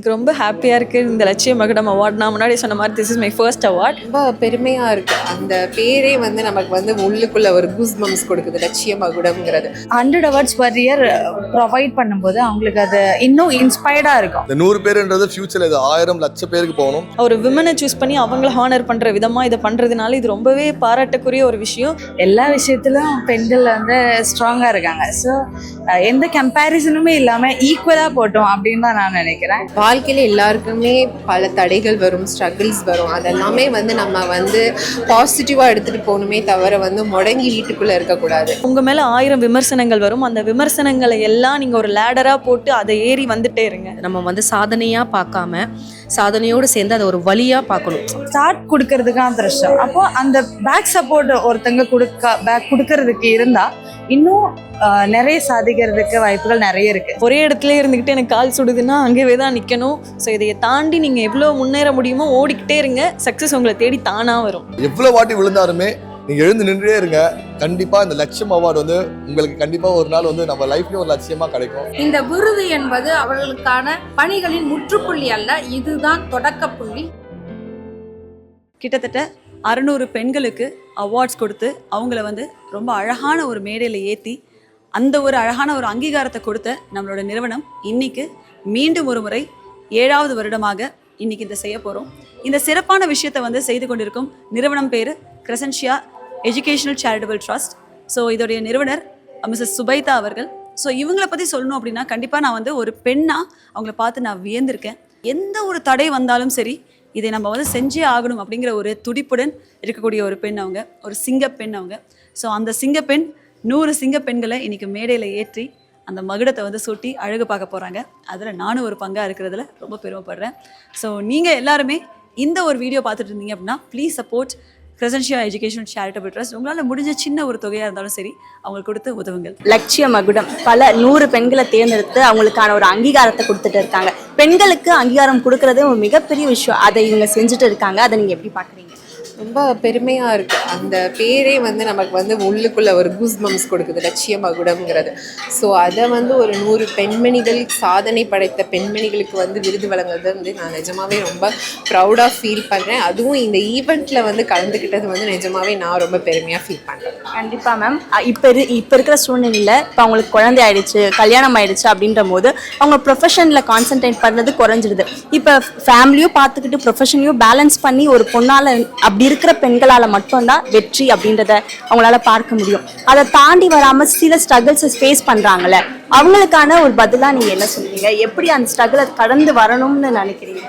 எனக்கு ரொம்ப ஹாப்பியாக இருக்குது. இந்த லட்சிய மகுடம் அவார்ட் நான் முன்னாடி சொன்ன மாதிரி this is my first award. ரொம்ப பெருமையாக இருக்குது. அந்த பேரே வந்து நமக்கு வந்து உள்ளுக்குள்ள ஒரு கூஸ் பம்ஸ் கொடுக்குது, லட்சிய மகுடம்ங்கிறது. 100 அவார்ட்ஸ் பர் இயர் ப்ரொவைட் பண்ணும்போது அவங்களுக்கு அது இன்னும் இன்ஸ்பயர்டாக இருக்கும். இந்த 100 பேருன்றது ஃபியூச்சரில் இது 1000 லட்சம் பேருக்கு போகணும். ஒரு விமனை சூஸ் பண்ணி அவங்கள ஹானர் பண்ணுற விதமாக இதை பண்ணுறதுனால இது ரொம்பவே பாராட்டக்குரிய ஒரு விஷயம். எல்லா விஷயத்திலும் பெண்கள் வந்து ஸ்ட்ராங்காக இருக்காங்க. ஸோ எந்த கம்பேரிசனுமே இல்லாமல் ஈக்குவலாக போட்டோம் அப்படின்னு தான் நான் நினைக்கிறேன். வாழ்க்கையில் எல்லாருக்குமே பல தடைகள் வரும், ஸ்ட்ரகிள்ஸ் வரும். அதெல்லாமே வந்து நம்ம வந்து பாசிட்டிவாக எடுத்துகிட்டு போகணுமே தவிர வந்து முடங்கி வீட்டுக்குள்ளே இருக்கக்கூடாது. உங்கள் மேலே 1000 விமர்சனங்கள் வரும். அந்த விமர்சனங்களை எல்லாம் நீங்கள் ஒரு லேடராக போட்டு அதை ஏறி வந்துட்டே இருங்க. நம்ம வந்து சாதனையாக பார்க்காம சாதனையோடு சேர்ந்து அதை ஒரு வழியாக பார்க்கணும். ஸ்டார்ட் கொடுக்கறதுக்கான த்ரெஷம். அப்போ அந்த பேக் சப்போர்ட் ஒருத்தங்க கொடுக்கறதுக்கு இருந்தால் இன்னும் நிறைய சாதிக்கிறதுக்கு வாய்ப்புகள் நிறைய இருக்கு. ஒரே இடத்துல இருந்துக்கிட்டு எனக்கு கால் சுடுதுன்னா அங்கேயே தான் நிற்கணும். ஸோ இதை தாண்டி நீங்கள் எவ்வளோ முன்னேற முடியுமோ ஓடிக்கிட்டே இருங்க. சக்ஸஸ் உங்களை தேடி தானாக வரும். எவ்வளோ வாட்டி விழுந்தாலுமே நீங்கள் எழுந்து நின்றே இருங்க. கண்டிப்பாக இந்த லட்சியம் அவார்டு வந்து உங்களுக்கு கண்டிப்பாக ஒரு நாள் வந்து நம்ம லைஃப்லேயும் ஒரு லட்சியமாக கிடைக்கும். இந்த விருது என்பது அவர்களுக்கான பணிகளின் முற்றுப்புள்ளி அல்ல, இதுதான் தொடக்க புள்ளி. கிட்டத்தட்ட 600 பெண்களுக்கு அவார்ட்ஸ் கொடுத்து அவங்கள வந்து ரொம்ப அழகான ஒரு மேடையில் ஏற்றி அந்த ஒரு அழகான ஒரு அங்கீகாரத்தை கொடுத்த நம்மளோட நிறுவனம் இன்னைக்கு மீண்டும் ஒரு முறை 7வது வருடமாக இன்னைக்கு இதை செய்ய போகிறோம். இந்த சிறப்பான விஷயத்தை வந்து செய்து கொண்டிருக்கும் நிறுவனம் பேர் கிரசன்ஷியா எஜுகேஷனல் சேரிட்டபிள் ட்ரஸ்ட். ஸோ இதோடைய நிறுவனர் மிஸ்ஸஸ் சுபைதா அவர்கள். ஸோ இவங்களை பற்றி சொல்லணும் அப்படின்னா கண்டிப்பாக நான் வந்து ஒரு பெண்ணாக அவங்கள பார்த்து நான் வியந்திருக்கேன். எந்த ஒரு தடை வந்தாலும் சரி இதை நம்ம வந்து செஞ்சே ஆகணும் அப்படிங்கிற ஒரு துடிப்புடன் இருக்கக்கூடிய ஒரு பெண் அவங்க, ஒரு சிங்கப்பெண் அவங்க. ஸோ அந்த சிங்கப்பெண் 100 சிங்கப்பெண்களை இன்றைக்கி மேடையில் ஏற்றி அந்த மகுடத்தை வந்து சூட்டி அழகு பார்க்க போகிறாங்க. அதில் நானும் ஒரு பங்காக இருக்கிறதுல ரொம்ப பெருமைப்படுறேன். ஸோ நீங்கள் எல்லாருமே இந்த ஒரு வீடியோ பார்த்துட்டு இருந்தீங்க அப்படின்னா please support Crescentia educational charitable trust. உங்களால் முடிஞ்ச சின்ன ஒரு தொகையாக இருந்தாலும் சரி அவங்களுக்கு கொடுத்து உதவுங்கள். லட்சிய மகுடம் பல 100 பெண்களை தேர்ந்தெடுத்து அவங்களுக்கான ஒரு அங்கீகாரத்தை கொடுத்துட்டு இருக்காங்க. பெண்களுக்கு அங்கீகாரம் கொடுக்கறதே ஒரு மிகப்பெரிய விஷயம். அதை இவங்க செஞ்சுட்டு இருக்காங்க. அதை நீங்கள் எப்படி பார்க்குறீங்க? ரொம்ப பெருமையாக இருக்குது. அந்த பேரே வந்து நமக்கு வந்து உள்ளுக்குள்ள ஒரு கூஸ் பம்ஸ் கொடுக்குது, லட்சிய மகுடம்ங்கிறது. ஸோ அதை வந்து ஒரு 100 பெண்மணிகள், சாதனை படைத்த பெண்மணிகளுக்கு வந்து விருது வழங்குறது வந்து நான் நிஜமாவே ரொம்ப ப்ரௌடாக ஃபீல் பண்ணுறேன். அதுவும் இந்த ஈவெண்ட்டில் வந்து கலந்துக்கிட்டது வந்து நிஜமாவே நான் ரொம்ப பெருமையாக ஃபீல் பண்ணுறேன். கண்டிப்பாக மேம். இப்போ இருக்கிற சூழ்நிலையில் இப்போ அவங்களுக்கு குழந்தை ஆயிடுச்சு, கல்யாணம் ஆயிடுச்சு அப்படின்ற போது அவங்க ப்ரொஃபஷனில் கான்சென்ட்ரேட் பண்ணுறது குறைஞ்சிடுது. இப்போ ஃபேமிலியும் பார்த்துக்கிட்டு ப்ரொஃபஷனையும் பேலன்ஸ் பண்ணி ஒரு பொண்ணால் அப்படி இருக்கிற பெண்களால் மட்டும்தான் வெற்றி அப்படின்றத அவங்களால பார்க்க முடியும். அதை தாண்டி வராமல் சில ஸ்ட்ரகிள்ஸை ஃபேஸ் பண்ணுறாங்கல்ல, அவங்களுக்கான ஒரு பதிலாக நீங்கள் என்ன சொல்லுவீங்க? எப்படி அந்த ஸ்ட்ரகிளை கடந்து வரணும்னு நினைக்கிறீங்க?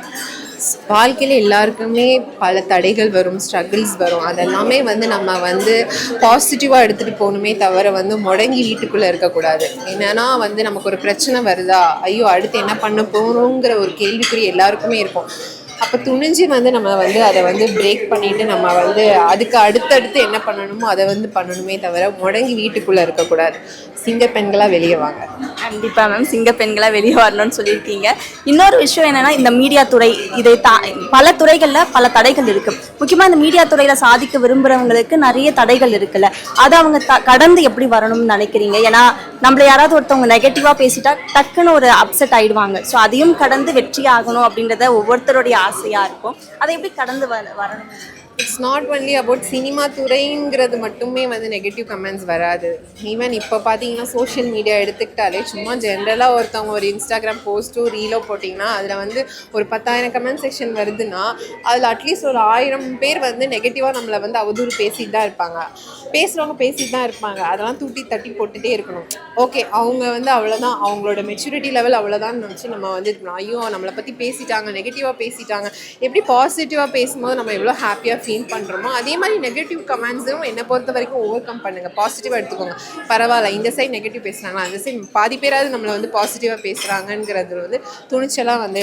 வாழ்க்கையில் எல்லாருக்குமே பல தடைகள் வரும், ஸ்ட்ரகிள்ஸ் வரும். அதெல்லாமே வந்து நம்ம வந்து பாசிட்டிவாக எடுத்துகிட்டு போகணுமே தவிர வந்து முடங்கி வீட்டுக்குள்ளே இருக்கக்கூடாது. என்னன்னா வந்து நமக்கு ஒரு பிரச்சனை வருதா, ஐயோ அடுத்து என்ன பண்ண போகிறோங்கிற ஒரு கேள்விக்குறி எல்லாருக்குமே இருக்கும். அப்போ துணிஞ்சு வந்து நம்ம வந்து அதை வந்து பிரேக் பண்ணிவிட்டு நம்ம வந்து அதுக்கு அடுத்தடுத்து என்ன பண்ணணுமோ அதை வந்து பண்ணணுமே தவிர முடங்கி வீட்டுக்குள்ளே இருக்கக்கூடாது. சிங்க பெண்களாக வெளியே வாங்க. கண்டிப்பாக மேம், சிங்க பெண்களாக வெளியே வரணும்னு சொல்லியிருக்கீங்க. இன்னொரு விஷயம் என்னென்னா, இந்த மீடியா துறை பல துறைகளில் பல தடைகள் இருக்குது. முக்கியமாக இந்த மீடியா துறையில் சாதிக்க விரும்புகிறவங்களுக்கு நிறைய தடைகள் இருக்குல்ல, அதை அவங்க கடந்து எப்படி வரணும்னு நினைக்கிறீங்க? ஏன்னா நம்மளை யாராவது ஒருத்தவங்க நெகட்டிவாக பேசிட்டா டக்குன்னு ஒரு அப்செட் ஆகிடுவாங்க. ஸோ அதையும் கடந்து வெற்றி ஆகணும் அப்படின்றத ஒவ்வொருத்தருடைய ஆசையாக இருக்கும். அதை எப்படி கடந்து வரணும்? It's not only about cinema துறைங்கிறது மட்டுமே வந்து நெகட்டிவ் கமெண்ட்ஸ் வராது. ஈவன் இப்போ பார்த்தீங்கன்னா சோஷியல் மீடியா எடுத்துக்கிட்டாலே சும்மா ஜென்ரலாக ஒருத்தவங்க ஒரு இன்ஸ்டாகிராம் போஸ்ட்டோ ரீலோ போட்டிங்கன்னா அதில் வந்து ஒரு 10,000 கமெண்ட் செக்ஷன் வருதுன்னா அதில் அட்லீஸ்ட் ஒரு 1000 பேர் வந்து நெகட்டிவாக நம்மளை வந்து அவதூறு பேசிட்டு தான் இருப்பாங்க. பேசுகிறவங்க பேசிட்டு தான் இருப்பாங்க. அதெல்லாம் தட்டி போட்டுகிட்டே இருக்கணும். ஓகே, அவங்க வந்து அவ்வளோதான், அவங்களோட மெச்சூரிட்டி லெவல் அவ்வளோதான் நினச்சி நம்ம வந்து ஐயோ நம்மளை பற்றி பேசிட்டாங்க, நெகட்டிவாக பேசிட்டாங்க. எப்படி பாசிட்டிவாக பேசும்போது நம்ம எவ்வளோ ஹாப்பியாக ஃபீல் பண்ணுறோமோ அதே மாதிரி நெகட்டிவ் கமெண்ட்ஸும் என்னை பொறுத்த வரைக்கும் ஓவர் கம் பண்ணுங்கள். பாசிட்டிவாக எடுத்துக்கோங்க. பரவாயில்ல, இந்த சைட் நெகட்டிவ் பேசுகிறாங்களா, அந்த சைட் பாதி பேராது நம்மளை வந்து பாசிட்டிவாக பேசுகிறாங்கங்கிறது வந்து துணிச்சலாக வந்து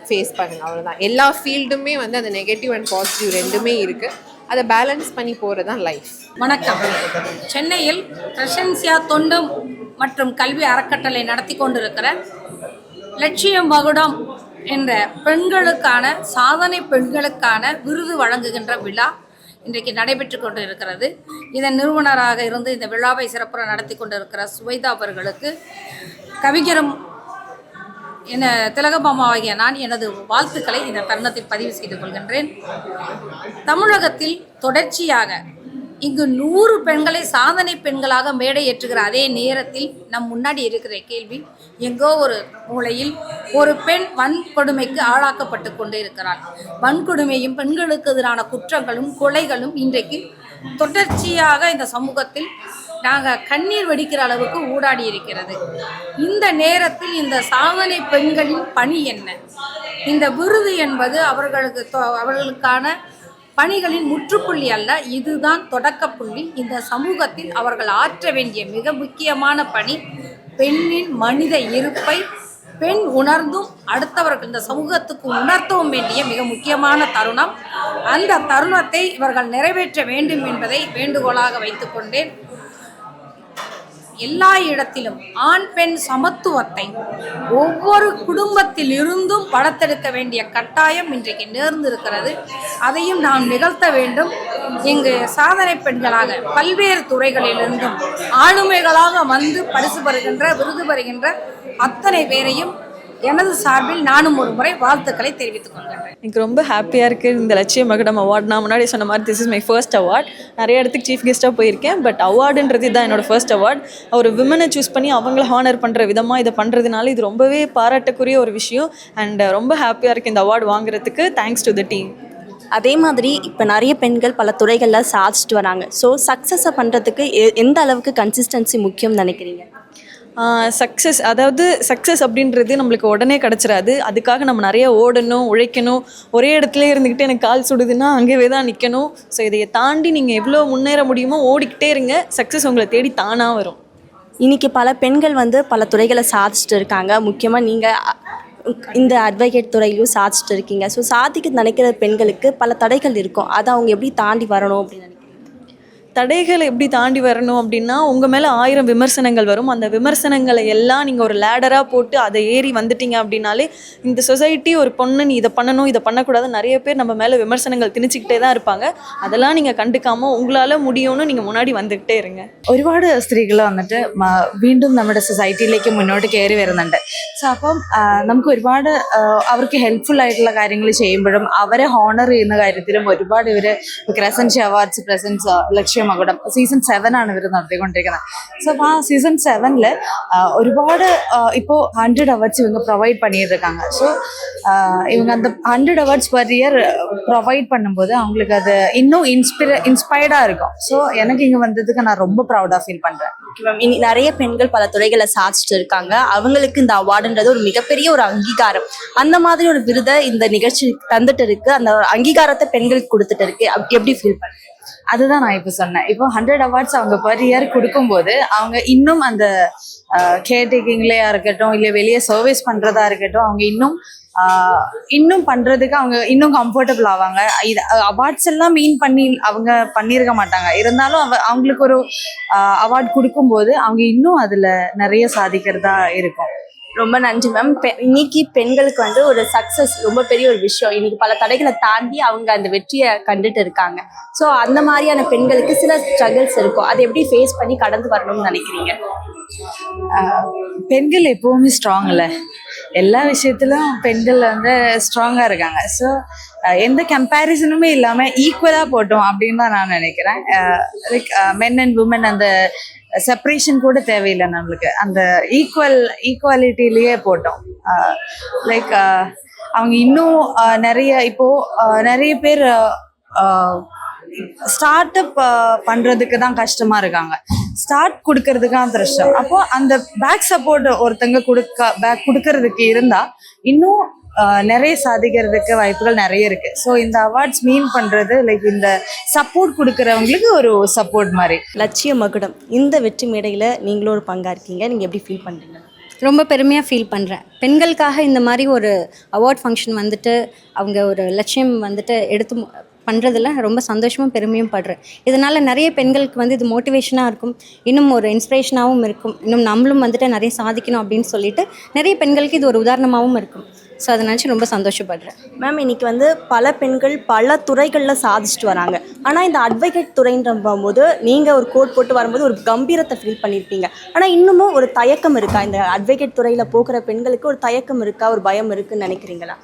ஃபேஸ் பண்ணுங்கள். அவ்வளோதான். எல்லா ஃபீல்டுமே வந்து அந்த நெகட்டிவ் அண்ட் பாசிட்டிவ் ரெண்டுமே இருக்குது. அதை பேலன்ஸ் பண்ணி போகிறது தான் லைஃப். வணக்கம். சென்னையில் கிரசன்ஷியா தொண்டு மற்றும் கல்வி அறக்கட்டளை நடத்தி கொண்டிருக்கிற லட்சிய மகுடம் என்ற பெண்களுக்கான சாதனை பெண்களுக்கான விருது வழங்குகின்ற விழா இன்றைக்கு நடைபெற்று கொண்டு இருக்கிறது. இதன் நிறுவனராக இருந்து இந்த விழாவை சிறப்புற நடத்தி கொண்டிருக்கிற சுபைதா அவர்களுக்கு, கவிஞரும் என திலகமாமாவாகிய நான் எனது வாழ்த்துக்களை இந்த தருணத்தில் பதிவு செய்து கொள்கின்றேன். தமிழகத்தில் தொடர்ச்சியாக இங்கு 100 பெண்களை சாதனை பெண்களாக மேடை ஏற்றுகிற அதே நேரத்தில் நம் முன்னாடி இருக்கிற கேள்வி, எங்கோ ஒரு மூலையில் ஒரு பெண் வன்கொடுமைக்கு ஆளாக்கப்பட்டு கொண்டு இருக்கிறாள். வன்கொடுமையும் பெண்களுக்கு எதிரான குற்றங்களும் கொலைகளும் இன்றைக்கு தொடர்ச்சியாக இந்த சமூகத்தில் நாங்கள் கண்ணீர் வடிக்கிற அளவுக்கு ஊடாடி இருக்கிறது. இந்த நேரத்தில் இந்த சாதனை பெண்களின் பணி என்ன? இந்த விருது என்பது அவர்களுக்கான பணிகளின் முற்றுப்புள்ளி அல்ல, இதுதான் தொடக்கப்புள்ளி. இந்த சமூகத்தில் அவர்கள் ஆற்ற வேண்டிய மிக முக்கியமான பணி பெண்ணின் மனித இருப்பை பெண் உணர்ந்தும் அடுத்தவர்கள் இந்த சமூகத்துக்கு உணர்த்தவும் வேண்டிய மிக முக்கியமான தருணம். அந்த தருணத்தை இவர்கள் நிறைவேற்ற வேண்டும் என்பதை வேண்டுகோளாக வைத்துக்கொண்டேன். எல்லா இடத்திலும் ஆண் பெண் சமத்துவத்தை ஒவ்வொரு குடும்பத்தில் இருந்தும் வளர்த்தெடுக்க வேண்டிய கட்டாயம் இன்றைக்கு நேர்ந்திருக்கிறது. அதையும் நாம் நிகழ்த்த வேண்டும். இங்கு சாதனை பெண்களாக பல்வேறு துறைகளிலிருந்தும் ஆளுமைகளாக வந்து பரிசு பெறுகின்ற விருது பெறுகின்ற அத்தனை பேரையும் எனது சார்பில் நானும் ஒரு முறை வாழ்த்துக்களை தெரிவித்துக் கொள்கிறேன். எனக்கு ரொம்ப ஹாப்பியாக இருக்குது. இந்த லட்சிய மகுடம் அவார்ட் நான் முன்னாடி சொன்ன மாதிரி this is my first award. நிறைய இடத்துக்கு சீஃப் கெஸ்ட்டாக போயிருக்கேன், பட் அவார்டுன்றது இதுதான் என்னோடய ஃபர்ஸ்ட் அவார்ட். ஒரு விமனை சூஸ் பண்ணி அவங்கள ஹானர் பண்ணுற விதமாக இதை பண்ணுறதுனால இது ரொம்பவே பாராட்டக்குரிய ஒரு விஷயம். அண்ட் ரொம்ப ஹாப்பியாக இருக்குது இந்த அவார்டு வாங்குறதுக்கு. Thanks to the team. அதே மாதிரி இப்போ நிறைய பெண்கள் பல துறைகளில் சாதிச்சுட்டு வராங்க. ஸோ சக்ஸஸை பண்ணுறதுக்கு எந்த அளவுக்கு கன்சிஸ்டன்சி முக்கியம்னு நினைக்கிறீங்க? சக்ஸஸ் அப்படின்றது நம்மளுக்கு உடனே கிடச்சிடாது. அதுக்காக நம்ம நிறைய ஓடணும், உழைக்கணும். ஒரே இடத்துல இருந்துக்கிட்டு எனக்கு கால் சுடுதுன்னா அங்கேயே தான் நிற்கணும். ஸோ இதையை தாண்டி நீங்கள் எவ்வளோ முன்னேற முடியுமோ ஓடிக்கிட்டே இருங்க. சக்ஸஸ் உங்களை தேடி தானாக வரும். இன்றைக்கி பல பெண்கள் வந்து பல துறைகளை சாதிச்சுட்டு இருக்காங்க. முக்கியமாக நீங்கள் இந்த அட்வொகேட் துறையிலும் சாதிச்சுட்டு இருக்கீங்க. ஸோ சாதிக்க நினைக்கிற பெண்களுக்கு பல தடைகள் இருக்கும். அதை அவங்க எப்படி தாண்டி வரணும் அப்படின்னு நினைக்கிறீங்க? தடைகளை எப்படி தாண்டி வரணும் அப்படின்னா, உங்கள் மேலே 1000 விமர்சனங்கள் வரும். அந்த விமர்சனங்களை எல்லாம் நீங்கள் ஒரு லேடராக போட்டு அதை ஏறி வந்துட்டீங்க அப்படின்னாலே இந்த சொசைட்டி ஒரு பொண்ணு நீ இதை பண்ணணும் இதை பண்ணக்கூடாது நிறைய பேர் நம்ம மேலே விமர்சனங்கள் திணிச்சிக்கிட்டே தான் இருப்பாங்க. அதெல்லாம் நீங்கள் கண்டுக்காமல் உங்களால் முடியும்னு നിങ്ങൾ മുന്നാടി വന്നിട്ടേ ഇരുங்க. ഒരുപാട് സ്ത്രീകൾ വന്നിട്ട് വീണ്ടും നമ്മുടെ സൊസൈറ്റിയിലേക്ക് മുന്നോട്ട് കയറി വരുന്നുണ്ട്. സോ അപ്പം നമുക്ക് ഒരുപാട് അവർക്ക് ഹെൽപ്ഫുൾ ആയിട്ടുള്ള കാര്യങ്ങൾ ചെയ്യുമ്പോഴും അവരെ ഹോണർ ചെയ്യുന്ന കാര്യത്തിലും ഒരുപാട് ഇവർ ക്രസൻസി അവാർഡ്സ് പ്രസൻസ് ലക്ഷ്യ മകുടം സീസൺ 7 ആണ് ഇവർ നടത്തിക്കൊണ്ടിരിക്കുന്നത്. സോ അപ്പോൾ ആ സീസൺ 7ல் ഒരുപാട് இப்போ 100 அவார்ட்ஸ் இவங்க ப்ரொவைட் பண்ணிட்டு இருக்காங்க. ஸோ இவங்க அந்த 100 அவார்ட்ஸ் பர் இயர் ப்ரொவைட் பண்ணும்போது அவங்களுக்கு அது இன்னும் இன்ஸ்பயர்டாக இருக்கும். ஸோ எனக்கு இங்கே வந்ததுக்கு நான் ரொம்ப ப்ரௌடாக ஃபீல் பண்ணுறேன். இனி நிறைய பெண்கள் பல துறைகளை சாதிச்சுட்டு இருக்காங்க. அவங்களுக்கு இந்த அவார்டுன்றது ஒரு மிகப்பெரிய ஒரு அங்கீகாரம். அந்த மாதிரி ஒரு விருதை இந்த நிகழ்ச்சி தந்துட்டு இருக்கு. அந்த அங்கீகாரத்தை பெண்களுக்கு கொடுத்துட்டு இருக்கு. எப்படி ஃபீல் பண்ணுறேன்? அதுதான் நான் இப்போ சொன்னேன். இப்போ 100 அவார்ட்ஸ் அவங்க பர் இயர் கொடுக்கும்போது அவங்க இன்னும் அந்த கேர்டேக்கிங்லேயா இருக்கட்டும் இல்லை வெளியே சர்வீஸ் பண்ணுறதா இருக்கட்டும் அவங்க இன்னும் பண்ணுறதுக்கு அவங்க இன்னும் கம்ஃபர்டபுள் ஆவாங்க. இது அவார்ட்ஸ் எல்லாம் மீன் பண்ணி அவங்க பண்ணியிருக்க மாட்டாங்க. இருந்தாலும் அவங்களுக்கு ஒரு அவார்ட் கொடுக்கும்போது அவங்க இன்னும் அதில் நிறைய சாதிக்கிறதா இருக்கும். ரொம்ப நன்றி மேம். இன்னைக்கு பெண்களுக்கு வந்து ஒரு சக்ஸஸ் ரொம்ப பெரிய ஒரு விஷயம். இன்னைக்கு பல தடைகளை தாண்டி அவங்க அந்த வெற்றியை கண்டுட்டு இருக்காங்க. ஸோ அந்த மாதிரியான பெண்களுக்கு சில ஸ்ட்ரகிள்ஸ் இருக்கும். அதை எப்படி ஃபேஸ் பண்ணி கடந்து வரணும்னு நினைக்கிறீங்க? பெண்கள் எப்பவுமே ஸ்ட்ராங் இல்லை. எல்லா விஷயத்திலும் பெண்கள் வந்து ஸ்ட்ராங்காக இருக்காங்க. ஸோ எந்த கம்பேரிசனுமே இல்லாமல் ஈக்குவலாக போட்டோம் அப்படின்னு தான் நான் நினைக்கிறேன். லைக் மென் அண்ட் உமன் அந்த செப்பரேஷன் கூட தேவையில்லை நம்மளுக்கு. அந்த ஈக்குவாலிட்டிலேயே போட்டோம். லைக் அவங்க இன்னும் நிறைய பேர் ஸ்டார்ட் அப் பண்ணுறதுக்கு தான் கஷ்டமாக இருக்காங்க. ஸ்டார்ட் கொடுக்கறதுக்கு தான் கஷ்டம். அப்போ அந்த பேக் சப்போர்ட் ஒருத்தங்க கொடுக்கறதுக்கு இருந்தால் இன்னும் நிறைய சாதிக்கிறதுக்கு வாய்ப்புகள் நிறைய இருக்கு. ஸோ இந்த அவார்ட்ஸ் மீன் பண்ணுறது லைக் இந்த சப்போர்ட் கொடுக்குறவங்களுக்கு ஒரு சப்போர்ட் மாதிரி. லட்சிய மகுடம் இந்த வெற்றி மேடையில் நீங்களும் ஒரு பங்கா இருக்கீங்க. நீங்கள் எப்படி ஃபீல் பண்ணுறீங்க? ரொம்ப பெருமையாக ஃபீல் பண்ணுறேன். பெண்களுக்காக இந்த மாதிரி ஒரு அவார்ட் ஃபங்க்ஷன் வந்துட்டு அவங்க ஒரு லட்சியம் வந்துட்டு எடுத்து பண்ணுறதுல ரொம்ப சந்தோஷமும் பெருமையும் படுறேன். இதனால் நிறைய பெண்களுக்கு வந்து இது மோட்டிவேஷனாக இருக்கும், இன்னும் ஒரு இன்ஸ்பிரேஷனாகவும் இருக்கும். இன்னும் நம்மளும் வந்துட்டு நிறைய சாதிக்கணும் அப்படின்னு சொல்லிட்டு நிறைய பெண்களுக்கு இது ஒரு உதாரணமாகவும் இருக்கும். ஸோ அதை நினச்சி ரொம்ப சந்தோஷப்படுறேன். மேம் இன்னைக்கு வந்து பல பெண்கள் பல துறைகளில் சாதிச்சுட்டு வராங்க. ஆனால் இந்த அட்வொகேட் துறைன்ற போது நீங்கள் ஒரு கோட் போட்டு வரும்போது ஒரு கம்பீரத்தை ஃபீல் பண்ணியிருப்பீங்க. ஆனால் இன்னமும் ஒரு தயக்கம் இருக்கா? இந்த அட்வொகேட் துறையில் போகிற பெண்களுக்கு ஒரு தயக்கம் இருக்கா, ஒரு பயம் இருக்குன்னு நினைக்கிறீங்களா?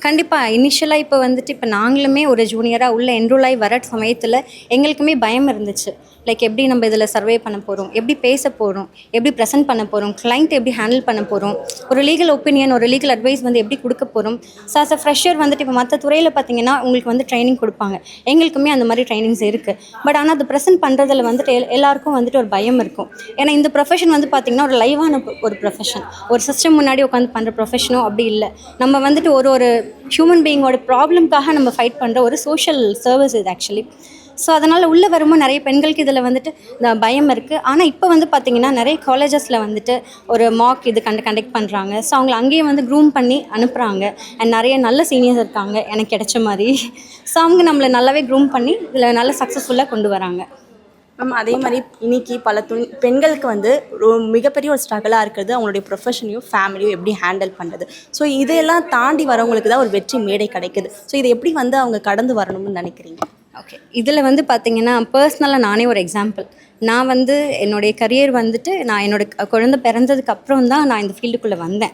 கண்டிப்பாக இனிஷியலாக இப்போ வந்துட்டு இப்போ நாங்களுமே ஒரு ஜூனியராக உள்ள என்ரோல் ஆகி வர சமயத்தில் எங்களுக்குமே பயம் இருந்துச்சு. லைக் எப்படி நம்ம இதில் சர்வே பண்ண போகிறோம், எப்படி பேச போகிறோம், எப்படி ப்ரெசென்ட் பண்ண போகிறோம், கிளைண்ட் எப்படி ஹேண்டில் பண்ண போகிறோம், ஒரு லீகல் ஒப்பீனியன் ஒரு லீகல் அட்வைஸ் வந்து எப்படி கொடுக்க போகிறோம். ஸோ ஆஸ் அ ஃப்ரெஷர் வந்துட்டு இப்போ மற்ற துறையில் பார்த்தீங்கன்னா உங்களுக்கு வந்து ட்ரைனிங் கொடுப்பாங்க, எங்களுக்குமே அந்த மாதிரி ட்ரைனிங்ஸ் இருக்குது. பட் ஆனால் அது ப்ரெசென்ட் பண்ணுறதுல வந்துட்டு எல்லாருக்கும் வந்துட்டு ஒரு பயம் இருக்கும். ஏன்னா இந்த ப்ரொஃபஷன் வந்து பார்த்திங்கன்னா ஒரு லைவான ஒரு ப்ரொஃபஷன், ஒரு சிஸ்டம் முன்னாடி உட்காந்து பண்ணுற ப்ரொஃபஷனோ அப்படி இல்லை. நம்ம வந்துட்டு ஒரு ஹியூமன் பீயிங்கோட ப்ராப்ளம்காக நம்ம ஃபைட் பண்ணுற ஒரு சோஷியல் சர்வீஸ் இது ஆக்சுவலி. ஸோ அதனால் உள்ளே வரும்போது நிறைய பெண்களுக்கு இதில் வந்துட்டு இந்த பயம் இருக்குது. ஆனால் இப்போ வந்து பார்த்திங்கன்னா நிறைய காலேஜஸில் வந்துட்டு ஒரு மாக் இது கண்டக்ட் பண்ணுறாங்க. ஸோ அவங்களை அங்கேயே வந்து க்ரூம் பண்ணி அனுப்புகிறாங்க. அண்ட் நிறைய நல்ல சீனியர்ஸ் இருக்காங்க எனக்கு கிடைச்ச மாதிரி. ஸோ அவங்க நம்மளை நல்லாவே க்ரூம் பண்ணி இதில் நல்ல சக்ஸஸ்ஃபுல்லாக கொண்டு வராங்க. மேம் அதே மாதிரி இன்னைக்கு பல பெண்களுக்கு வந்து ஒரு மிகப்பெரிய ஒரு ஸ்ட்ரகிளாக இருக்கிறது அவங்களுடைய ப்ரொஃபஷனையும் ஃபேமிலியும் எப்படி ஹேண்டில் பண்ணுறது. ஸோ இதையெல்லாம் தாண்டி வரவங்களுக்கு தான் ஒரு வெற்றி மேடை கிடைக்குது. ஸோ இதை எப்படி வந்து அவங்க கடந்து வரணும்னு நினைக்கிறீங்க? ஓகே, இதில் வந்து பார்த்திங்கன்னா பர்சனலாக நானே ஒரு எக்ஸாம்பிள். நான் வந்து என்னுடைய கரியர் வந்துட்டு நான் என்னோடய குழந்தை பிறந்ததுக்கு அப்புறம் தான் நான் இந்த ஃபீல்டுக்குள்ளே வந்தேன்.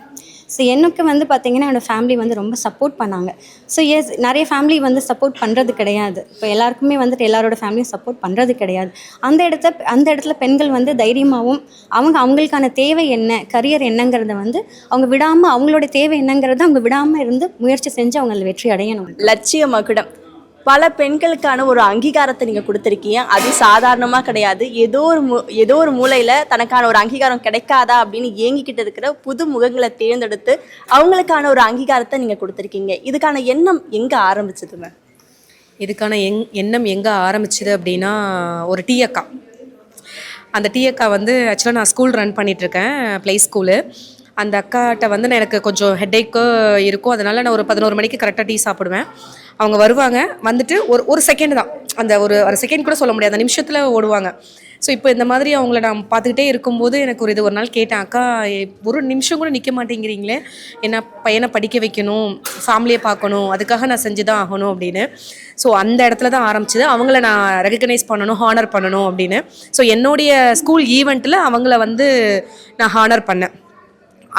ஸோ எனக்கு வந்து பார்த்திங்கன்னா என்னோடய ஃபேமிலி வந்து ரொம்ப சப்போர்ட் பண்ணாங்க. ஸோ எஸ், நிறைய ஃபேமிலி வந்து சப்போர்ட் பண்ணுறது கிடையாது. இப்போ எல்லாருக்குமே வந்துட்டு எல்லாரோட ஃபேமிலியும் சப்போர்ட் பண்ணுறது கிடையாது. அந்த இடத்துல பெண்கள் வந்து தைரியமாகவும் அவங்களுக்கான தேவை என்ன, கரியர் என்னங்கிறத வந்து அவங்க விடாமல், அவங்களோட தேவை என்னங்கிறத அவங்க விடாமல் இருந்து முயற்சி செஞ்சு அவங்க அதில் வெற்றி அடையணும். லட்சிய மகுடம் பல பெண்களுக்கான ஒரு அங்கீகாரத்தை நீங்கள் கொடுத்துருக்கீங்க. அது சாதாரணமாக கிடையாது. ஏதோ ஒரு மூலையில் தனக்கான ஒரு அங்கீகாரம் கிடைக்காதா அப்படின்னு ஏங்கிக்கிட்டு இருக்கிற புது முகங்களை தேர்ந்தெடுத்து அவங்களுக்கான ஒரு அங்கீகாரத்தை நீங்கள் கொடுத்துருக்கீங்க. இதுக்கான எண்ணம் எங்கே ஆரம்பிச்சது மேம்? இதுக்கான எண்ணம் எங்கே ஆரம்பிச்சுது அப்படின்னா, ஒரு டீ அக்கா. அந்த டீ அக்கா வந்து ஆக்சுவலாக நான் ஸ்கூல் ரன் பண்ணிகிட்ருக்கேன், ப்ளே ஸ்கூலு. அந்த அக்காட்ட வந்து நான் எனக்கு கொஞ்சம் ஹெட்டேக்கு இருக்கும். அதனால் நான் ஒரு 11 மணிக்கு கரெக்டாக டீ சாப்பிடுவேன். அவங்க வருவாங்க, வந்துட்டு ஒரு செகண்ட் தான், அந்த ஒரு செகண்ட் கூட சொல்ல முடியாது, அந்த நிமிஷத்தில் ஓடுவாங்க. ஸோ இப்போ இந்த மாதிரி அவங்கள நான் பார்த்துக்கிட்டே இருக்கும்போது எனக்கு ஒரு நாள் கேட்டேன், அக்கா ஒரு நிமிஷம் கூட நிற்க மாட்டேங்கிறீங்களே, என்ன பையனை படிக்க வைக்கணும், ஃபேமிலியை பார்க்கணும், அதுக்காக நான் செஞ்சு தான் ஆகணும் அப்படின்னு. ஸோ அந்த இடத்துல தான் ஆரம்பிச்சது. அவங்கள நான் ரெகக்னைஸ் பண்ணணும், ஹானர் பண்ணணும் அப்படின்னு. ஸோ என்னுடைய ஸ்கூல் ஈவெண்ட்டில் அவங்கள வந்து நான் ஹானர் பண்ணேன்.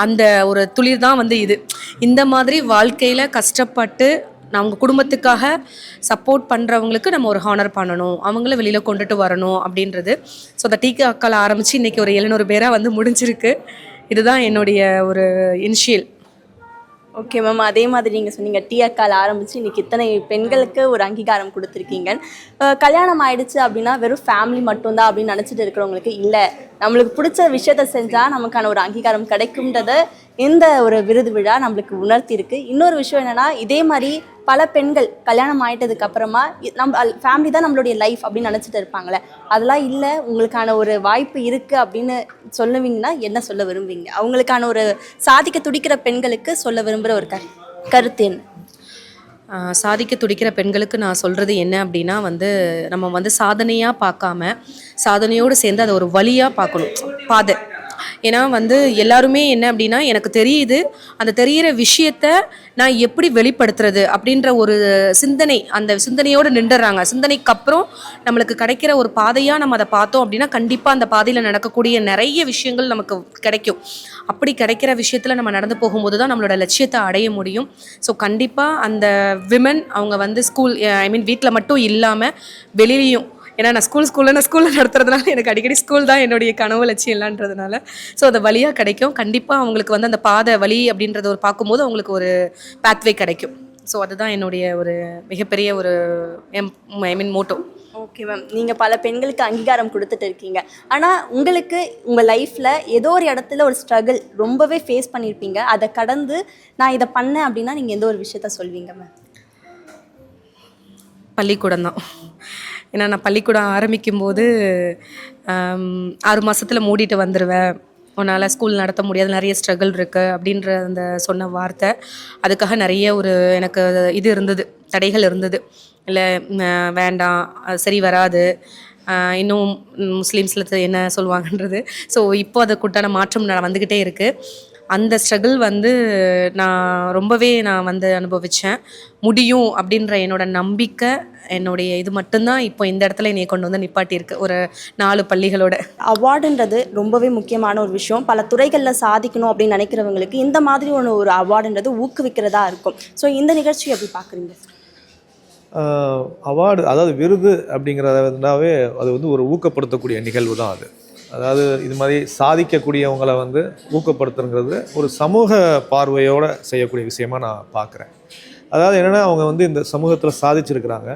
அந்த ஒரு துளிர் தான் வந்து இது. இந்த மாதிரி வாழ்க்கையில் கஷ்டப்பட்டு அவங்க குடும்பத்துக்காக சப்போர்ட் பண்ணுறவங்களுக்கு நம்ம ஒரு ஹானர் பண்ணணும், அவங்கள வெளியில் கொண்டுட்டு வரணும் அப்படின்றது. ஸோ அந்த டீ அக்கால ஆரம்பித்து இன்றைக்கி ஒரு 700 பேராக வந்து முடிஞ்சிருக்கு. இதுதான் என்னுடைய ஒரு இனிஷியல். ஓகே மேம், அதே மாதிரி நீங்கள் சொன்னீங்க டீ அக்கால் ஆரம்பித்து இன்றைக்கி இத்தனை பெண்களுக்கு ஒரு அங்கீகாரம் கொடுத்துருக்கீங்க. கல்யாணம் ஆயிடுச்சு அப்படின்னா வெறும் ஃபேமிலி மட்டும்தான் அப்படின்னு நினச்சிட்டு இருக்கிறவங்களுக்கு, இல்லை நம்மளுக்கு பிடிச்ச விஷயத்த செஞ்சால் நமக்கான ஒரு அங்கீகாரம் கிடைக்கும்ன்றத இந்த ஒரு விருது விழா நம்மளுக்கு உணர்த்தியிருக்கு. இன்னொரு விஷயம் என்னென்னா, இதே மாதிரி பல பெண்கள் கல்யாணம் ஆகிட்டதுக்கு அப்புறமா நம்ம ஃபேமிலி தான் நம்மளுடைய லைஃப் அப்படின்னு நினச்சிட்டு இருப்பாங்களே, அதெல்லாம் இல்லை, உங்களுக்கான ஒரு வாய்ப்பு இருக்குது அப்படின்னு சொல்லுவீங்கன்னா என்ன சொல்ல விரும்புவீங்க? அவங்களுக்கான ஒரு சாதிக்க துடிக்கிற பெண்களுக்கு சொல்ல விரும்புகிற ஒரு கருத்து என்ன? சாதிக்க துடிக்கிற பெண்களுக்கு நான் சொல்கிறது என்ன அப்படின்னா வந்து, நம்ம வந்து சாதனையாக பார்க்காம சாதனையோடு சேர்ந்து அதை ஒரு வழியாக பார்க்கணும், பாதை. ஏன்னா வந்து எல்லாருமே என்ன அப்படின்னா, எனக்கு தெரியுது, அந்த தெரிகிற விஷயத்த நான் எப்படி வெளிப்படுத்துறது அப்படின்ற ஒரு சிந்தனை, அந்த சிந்தனையோடு நின்றுறாங்க. சிந்தனைக்கு அப்புறம் நம்மளுக்கு கிடைக்கிற ஒரு பாதையாக நம்ம அதை பார்த்தோம் அப்படின்னா கண்டிப்பாக அந்த பாதையில் நடக்கக்கூடிய நிறைய விஷயங்கள் நமக்கு கிடைக்கும். அப்படி கிடைக்கிற விஷயத்தில் நம்ம நடந்து போகும்போது தான் நம்மளோட லட்சியத்தை அடைய முடியும். ஸோ கண்டிப்பாக அந்த விமன் அவங்க வந்து வீட்டில் மட்டும் இல்லாமல் வெளியிலையும், ஏன்னா நான் ஸ்கூலில் நடத்துறதுனால எனக்கு அடிக்கடி ஸ்கூல் தான் என்னுடைய கனவு லட்சியம் இல்லைன்றதுனால ஸோ அது வழியாக கிடைக்கும். கண்டிப்பாக அவங்களுக்கு வந்து அந்த பாதை வழி அப்படின்றத ஒரு பார்க்கும்போது அவங்களுக்கு ஒரு பேத்வே கிடைக்கும். ஸோ அதுதான் என்னுடைய ஒரு மிகப்பெரிய ஒரு மோட்டோ. ஓகே மேம், நீங்கள் பல பெண்களுக்கு அங்கீகாரம் கொடுத்துட்டு இருக்கீங்க. ஆனால் உங்களுக்கு உங்கள் லைஃப்பில் ஏதோ ஒரு இடத்துல ஒரு ஸ்ட்ரகிள் ரொம்பவே ஃபேஸ் பண்ணியிருப்பீங்க. அதை கடந்து நான் இதை பண்ணேன் அப்படின்னா நீங்கள் எந்த ஒரு விஷயத்த சொல்வீங்க மேம்? பள்ளிக்கூடம் தான். ஏன்னா நான் பள்ளிக்கூடம் ஆரம்பிக்கும்போது 6 மாதத்தில் மூடிட்டு வந்துடுவேன், உன்னால் ஸ்கூல் நடத்த முடியாது, நிறைய ஸ்ட்ரகிள் இருக்குது அப்படின்ற அந்த சொன்ன வார்த்தை, அதுக்காக நிறைய எனக்கு இது இருந்தது, தடைகள் இருந்தது. இல்லை வேண்டாம், அது சரி வராது, இன்னும் முஸ்லீம்ஸில் என்ன சொல்லுவாங்கன்றது. ஸோ இப்போ அதுக்குண்டான மாற்றம் வந்துக்கிட்டே இருக்குது. அந்த ஸ்ட்ரகிள் வந்து நான் வந்து அனுபவித்தேன். முடியும் அப்படின்ற என்னோட நம்பிக்கை, என்னுடைய இது மட்டும்தான் இப்போ இந்த இடத்துல என்னை கொண்டு வந்து நிப்பாட்டியிருக்கு ஒரு 4 பள்ளிகளோட. அவார்டுன்றது ரொம்பவே முக்கியமான ஒரு விஷயம். பல துறைகளில் சாதிக்கணும் அப்படின்னு நினைக்கிறவங்களுக்கு இந்த மாதிரி ஒரு அவார்டுன்றது ஊக்குவிக்கிறதா இருக்கும். ஸோ இந்த நிகழ்ச்சி எப்படி பார்க்குறீங்க? அவார்டு, அதாவது விருது அப்படிங்கிறதாவே அது வந்து ஒரு ஊக்கப்படுத்தக்கூடிய நிகழ்வு தான் அது. அதாவது இது மாதிரி சாதிக்கக்கூடியவங்களை வந்து ஊக்கப்படுத்துங்கிறது ஒரு சமூக பார்வையோடு செய்யக்கூடிய விஷயமா நான் பார்க்குறேன். அதாவது என்னென்னா, அவங்க வந்து இந்த சமூகத்தில் சாதிச்சிருக்கிறாங்க.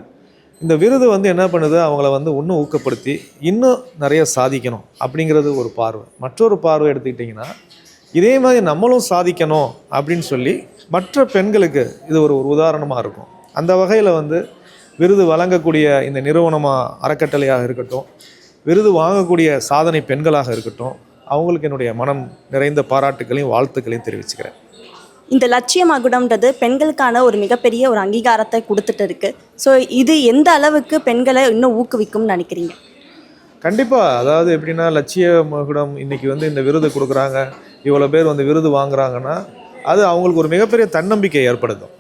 இந்த விருது வந்து என்ன பண்ணுது, அவங்கள வந்து இன்னும் ஊக்கப்படுத்தி இன்னும் நிறைய சாதிக்கணும் அப்படிங்கிறது ஒரு பார்வை. மற்றொரு பார்வை எடுத்துக்கிட்டிங்கன்னா, இதே மாதிரி நம்மளும் சாதிக்கணும் அப்படின்னு சொல்லி மற்ற பெண்களுக்கு இது ஒரு உதாரணமாக இருக்கும். அந்த வகையில் வந்து விருது வழங்கக்கூடிய இந்த நிறுவனமாக அறக்கட்டளையாக இருக்கட்டும், விருது வாங்கக்கூடிய சாதனை பெண்களாக இருக்கட்டும், அவங்களுக்கு என்னுடைய மனம் நிறைந்த பாராட்டுகளையும் வாழ்த்துக்களையும் தெரிவிச்சுக்கிறேன். இந்த லட்சிய மகுடம்ன்றது பெண்களுக்கான ஒரு மிகப்பெரிய ஒரு அங்கீகாரத்தை கொடுத்துட்டு இருக்கு. ஸோ இது எந்த அளவுக்கு பெண்களை இன்னும் ஊக்குவிக்கும்னு நினைக்கிறீங்க? கண்டிப்பாக. அதாவது எப்படின்னா, லட்சிய மகுடம் இன்றைக்கி வந்து இந்த விருது கொடுக்குறாங்க, இவ்வளோ பேர் வந்து விருது வாங்குறாங்கன்னா அது அவங்களுக்கு ஒரு மிகப்பெரிய தன்னம்பிக்கை ஏற்படுத்தும்.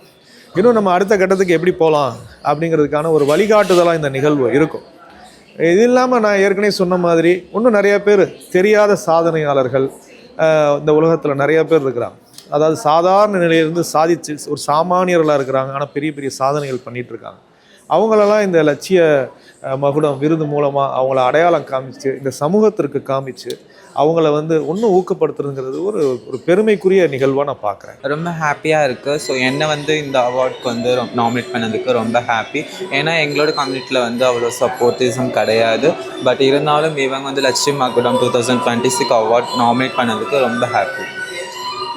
இன்னும் நம்ம அடுத்த கட்டத்துக்கு எப்படி போகலாம் அப்படிங்கிறதுக்கான ஒரு வழிகாட்டுதலாக இந்த நிகழ்வு இருக்கும். இது இல்லாமல் நான் ஏற்கனவே சொன்ன மாதிரி இன்னும் நிறைய பேர் தெரியாத சாதனையாளர்கள் இந்த உலகத்தில் நிறைய பேர் இருக்கிறாங்க. அதாவது சாதாரண நிலையிலிருந்து சாதிச்சு ஒரு சாமானியர்களாக இருக்கிறாங்க, ஆனால் பெரிய பெரிய சாதனைகள் பண்ணிகிட்ருக்காங்க. அவங்களெல்லாம் இந்த லட்சிய மகுடம் விருது மூலமாக அவங்கள அடையாளம் காமிச்சு, இந்த சமூகத்திற்கு காமிச்சு அவங்கள வந்து இன்னும் ஊக்கப்படுத்துறதுங்கிறது ஒரு பெருமைக்குரிய நிகழ்வாக நான் பார்க்குறேன். ரொம்ப ஹாப்பியாக இருக்குது. ஸோ என்னை வந்து இந்த அவார்டுக்கு வந்து நாமினேட் பண்ணதுக்கு ரொம்ப ஹாப்பி. ஏன்னா எங்களோட கம்யூனிட்டியில் வந்து அவ்வளோ சப்போர்ட்டிசம் கிடையாது. பட் இருந்தாலும் இவங்க வந்து லட்சிய மகுடம் 2026 அவார்ட் நாமினேட் பண்ணதுக்கு ரொம்ப ஹாப்பி.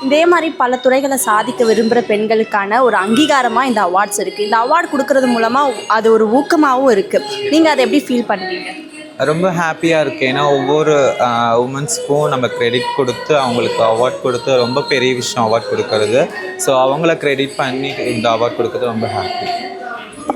இதே மாதிரி பல துறைகளை சாதிக்க விரும்புகிற பெண்களுக்கான ஒரு அங்கீகாரமாக இந்த அவார்ட்ஸ் இருக்குது. இந்த அவார்டு கொடுக்கறது மூலமாக அது ஒரு ஊக்கமாகவும் இருக்குது. நீங்கள் அதை எப்படி ஃபீல் பண்ணுறீங்க? ரொம்ப ஹாப்பியாக இருக்குது. ஏன்னா ஒவ்வொரு உமன்ஸ்க்கும் நம்ம க்ரெடிட் கொடுத்து அவங்களுக்கு அவார்ட் கொடுத்து ரொம்ப பெரிய விஷயம் அவார்ட் கொடுக்கறது. ஸோ அவங்கள க்ரெடிட் பண்ணி இந்த அவார்ட் கொடுக்கறது ரொம்ப ஹாப்பி.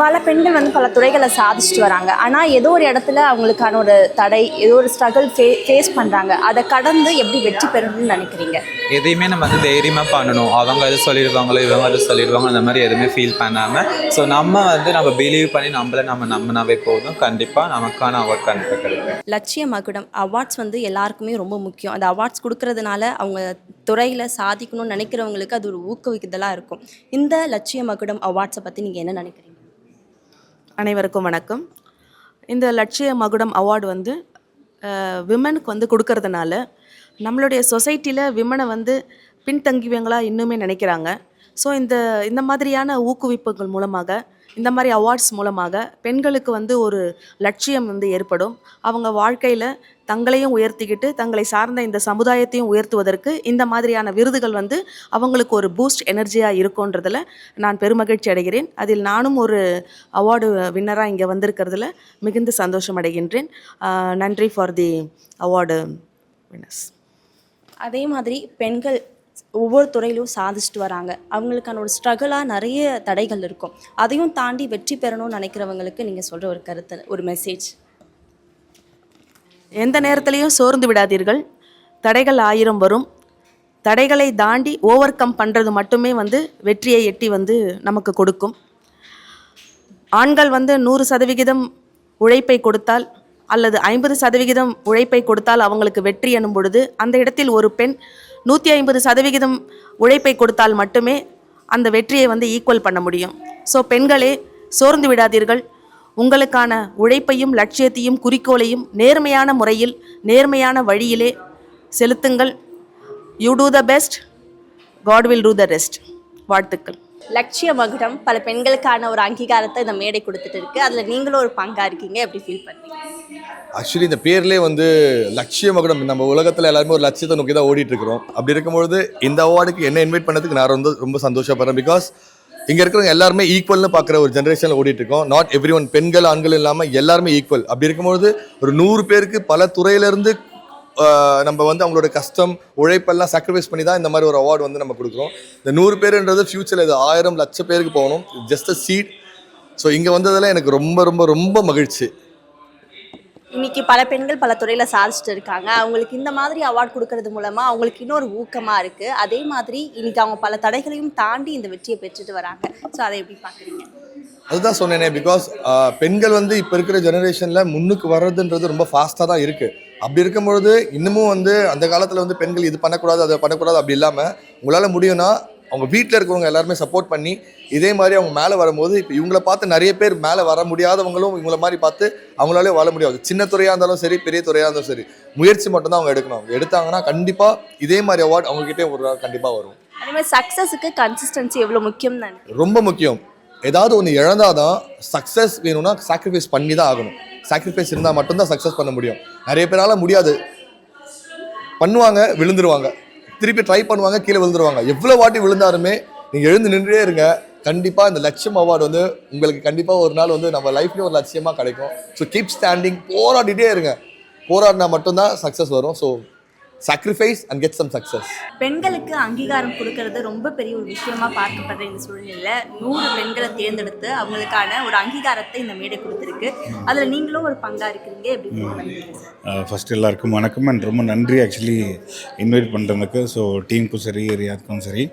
பல பெண்கள் வந்து பல துறைகளை சாதிச்சுட்டு வராங்க. ஆனால் ஏதோ ஒரு இடத்துல அவங்களுக்கான ஒரு தடை, ஏதோ ஒரு ஸ்ட்ரகிள் ஃபேஸ் பண்ணுறாங்க. அதை கடந்து எப்படி வெற்றி பெறணும்னு நினைக்கிறீங்க? எதையுமே நம்ம வந்து தைரியமாக பண்ணணும். அவங்க எது சொல்லிடுவாங்களோ இவங்க எது சொல்லிடுவாங்க, அந்த மாதிரி எதுவுமே ஃபீல் பண்ணாமல் ஸோ நம்ம பிலீவ் பண்ணி நம்மளை நம்பினாவே போதும். கண்டிப்பாக நமக்கான அவார்ட் கண்டிப்பாக கிடைக்கும். லட்சிய மகுடம் அவார்ட்ஸ் வந்து எல்லாருக்குமே ரொம்ப முக்கியம். அந்த அவார்ட்ஸ் கொடுக்கறதுனால அவங்க துறையில் சாதிக்கணும்னு நினைக்கிறவங்களுக்கு அது ஒரு ஊக்குவிக்குதலாக இருக்கும். இந்த லட்சிய மகுடம் அவார்ட்ஸை பற்றி நீங்கள் என்ன நினைக்கிறீங்க? அனைவருக்கும் வணக்கம். இந்த லட்சிய மகுடம் அவார்டு வந்து விமனுக்கு வந்து கொடுக்கறதுனால நம்மளுடைய சொசைட்டியில் விமனை வந்து பின்தங்கியவங்களாக இன்னுமே நினைக்கிறாங்க. ஸோ இந்த மாதிரியான ஊக்குவிப்புகள் மூலமாக, இந்த மாதிரி அவார்ட்ஸ் மூலமாக பெண்களுக்கு வந்து ஒரு லட்சியம் வந்து ஏற்படும். அவங்க வாழ்க்கையில் தங்களையும் உயர்த்திக்கிட்டு தங்களை சார்ந்த இந்த சமுதாயத்தையும் உயர்த்துவதற்கு இந்த மாதிரியான விருதுகள் வந்து அவங்களுக்கு ஒரு பூஸ்ட் எனர்ஜியாக இருக்குன்றதில் நான் பெருமகிழ்ச்சி அடைகிறேன். அதில் நானும் ஒரு அவார்டு வின்னராக இங்கே வந்திருக்கிறதுல மிகுந்த சந்தோஷம் அடைகின்றேன். நன்றி ஃபார் தி அவார்டு வின்னர்ஸ். அதே மாதிரி பெண்கள் ஒவ்வொரு துறையிலும் சாதிச்சுட்டு வராங்க. அவங்களுக்கான ஒரு ஸ்ட்ரகிளாக நிறைய தடைகள் இருக்கும். அதையும் தாண்டி வெற்றி பெறணும்னு நினைக்கிறவங்களுக்கு நீங்கள் சொல்கிற ஒரு கருத்து, ஒரு மெசேஜ்? எந்த நேரத்திலையும் சோர்ந்து விடாதீர்கள். தடைகள் 1000 வரும். தடைகளை தாண்டி ஓவர் கம் பண்ணுறது மட்டுமே வந்து வெற்றியை எட்டி வந்து நமக்கு கொடுக்கும். ஆண்கள் வந்து 100% உழைப்பை கொடுத்தால் அல்லது 50% உழைப்பை கொடுத்தால் அவங்களுக்கு வெற்றி எனும் பொழுது, அந்த இடத்தில் ஒரு பெண் 150% உழைப்பை கொடுத்தால் மட்டுமே அந்த வெற்றியை வந்து ஈக்குவல் பண்ண முடியும். ஸோ பெண்களே, சோர்ந்து விடாதீர்கள். உங்களுக்கான உழைப்பையும் லட்சியத்தையும் குறிக்கோளையும் நேர்மையான முறையில் நேர்மையான வழியிலே செலுத்துங்கள். You do the best, God will do the rest. வாழ்த்துக்கள். லட்சிய மகுடம் பல பெண்களுக்கான ஒரு அங்கீகாரத்தை இந்த மேடை கொடுத்துட்டு இருக்கு. அதில் நீங்களும் ஒரு பங்காக இருக்கீங்க. எப்படி ஃபீல் பண்ணுறீங்க? ஆக்சுவலி இந்த பேர்லேயே வந்து லட்சிய மகுடம், நம்ம உலகத்தில் எல்லாருமே ஒரு லட்சியத்தை நோக்கி தான் ஓடிட்டு இருக்கிறோம். அப்படி இருக்கும்பொழுது இந்த அவார்டுக்கு என்ன இன்வைட் பண்ணதுக்கு நான் ரொம்ப சந்தோஷப்படுறேன். பிகாஸ் இங்கே இருக்கிறவங்க எல்லாருமே ஈக்குவல்னு பார்க்குற ஒரு ஜென்ரேஷனில் ஓடிட்டு இருக்கோம். நாட் எவ்ரி ஒன், பெண்கள் ஆண்கள் இல்லாமல் எல்லாருமே ஈக்குவல். அப்படி இருக்கும்பொழுது ஒரு 100 பேருக்கு பல துறையிலேருந்து நம்ம வந்து அவங்களோட கஷ்டம் உழைப்பெல்லாம் சாக்ரிஃபைஸ் பண்ணி தான் இந்த மாதிரி ஒரு அவார்டு வந்து நம்ம கொடுக்குறோம். இந்த 100 பேருன்றது ஃப்யூச்சரில் இது 1000 லட்சம் பேருக்கு போகணும். Just a seat. ஸோ இங்கே வந்ததில் எனக்கு ரொம்ப ரொம்ப ரொம்ப மகிழ்ச்சி. இன்னைக்கு பல பெண்கள் பல துறையில சாதிச்சுட்டு இருக்காங்க. அவங்களுக்கு இந்த மாதிரி அவார்ட் கொடுக்கறது மூலமா அவங்களுக்கு இன்னொரு ஊக்கமா இருக்கு. அதே மாதிரி இன்னைக்கு அவங்க பல தடைகளையும் தாண்டி இந்த வெற்றியை பெற்றுட்டு வராங்க. ஸோ அதை எப்படி பார்க்குறீங்க? அதுதான் சொன்னேனே, பிகாஸ் பெண்கள் வந்து இப்போ இருக்கிற ஜெனரேஷனில் முன்னுக்கு வர்றதுன்றது ரொம்ப ஃபாஸ்ட்டாக தான் இருக்குது. அப்படி இருக்கும்பொழுது இன்னமும் வந்து அந்த காலத்தில் வந்து பெண்கள் இது பண்ணக்கூடாது அதை பண்ணக்கூடாது அப்படி இல்லாமல் உங்களால் முடியும்னா அவங்க வீட்டில் இருக்கிறவங்க எல்லாருமே சப்போர்ட் பண்ணி இதே மாதிரி அவங்க மேலே வரும்போது இப்போ இவங்களை பார்த்து நிறைய பேர் மேலே வர முடியாதவங்களும் இவங்கள மாதிரி பார்த்து அவங்களாலே வாழ முடியாது. சின்ன துறையாக இருந்தாலும் சரி, பெரிய துறையாக இருந்தாலும் சரி, முயற்சி மட்டும்தான் அவங்க எடுக்கணும். அவங்க எடுத்தாங்கன்னா கண்டிப்பாக இதே மாதிரி அவார்ட் அவங்ககிட்டே ஒரு நாள் கண்டிப்பாக வரும். அதே மாதிரி சக்ஸஸுக்கு கன்சிஸ்டன்சி எவ்வளோ முக்கியம் தானே? ரொம்ப முக்கியம். ஏதாவது ஒன்று இழந்தாதான் சக்ஸஸ் வேணும்னா சாக்ரிஃபைஸ் பண்ணி தான் ஆகணும். சாக்ரிஃபைஸ் இருந்தால் மட்டும்தான் சக்ஸஸ் பண்ண முடியும். நிறைய பேரால் முடியாது, பண்ணுவாங்க விழுந்துருவாங்க, திருப்பி ட்ரை பண்ணுவாங்க கீழே விழுந்துருவாங்க. எவ்வளோ வாட்டி விழுந்தாலுமே நீங்கள் எழுந்து நின்றே இருங்க. கண்டிப்பாக இந்த லட்சியம் அவார்டு வந்து உங்களுக்கு கண்டிப்பாக ஒரு நாள் வந்து நம்ம லைஃப்லேயும் ஒரு லட்சியமாக கிடைக்கும். ஸோ கீப் ஸ்டாண்டிங், போராடிட்டே இருங்க. போராடினா மட்டும்தான் சக்ஸஸ் வரும். So sacrifice and get some success. பெண்களுக்கு அங்கீகாரம் கொடுக்கறது ரொம்ப பெரிய ஒரு விஷயமா பார்க்கப்படுற இந்த சூழ்நிலையில் 100 பெண்களை தேர்ந்தெடுத்து அவங்களுக்கான ஒரு அங்கீகாரத்தை இந்த மேடை கொடுத்துருக்கு. அதில் நீங்களும் ஒரு பங்காக இருக்கிறீங்க. எப்படி? ஃபஸ்ட் எல்லாருக்கும் வணக்கம் அண்ட் ரொம்ப நன்றி ஆக்சுவலி இன்வைட் பண்ணுறதுக்கு. ஸோ டீமுக்கும் சரி, ரியாதுக்கும் சரி.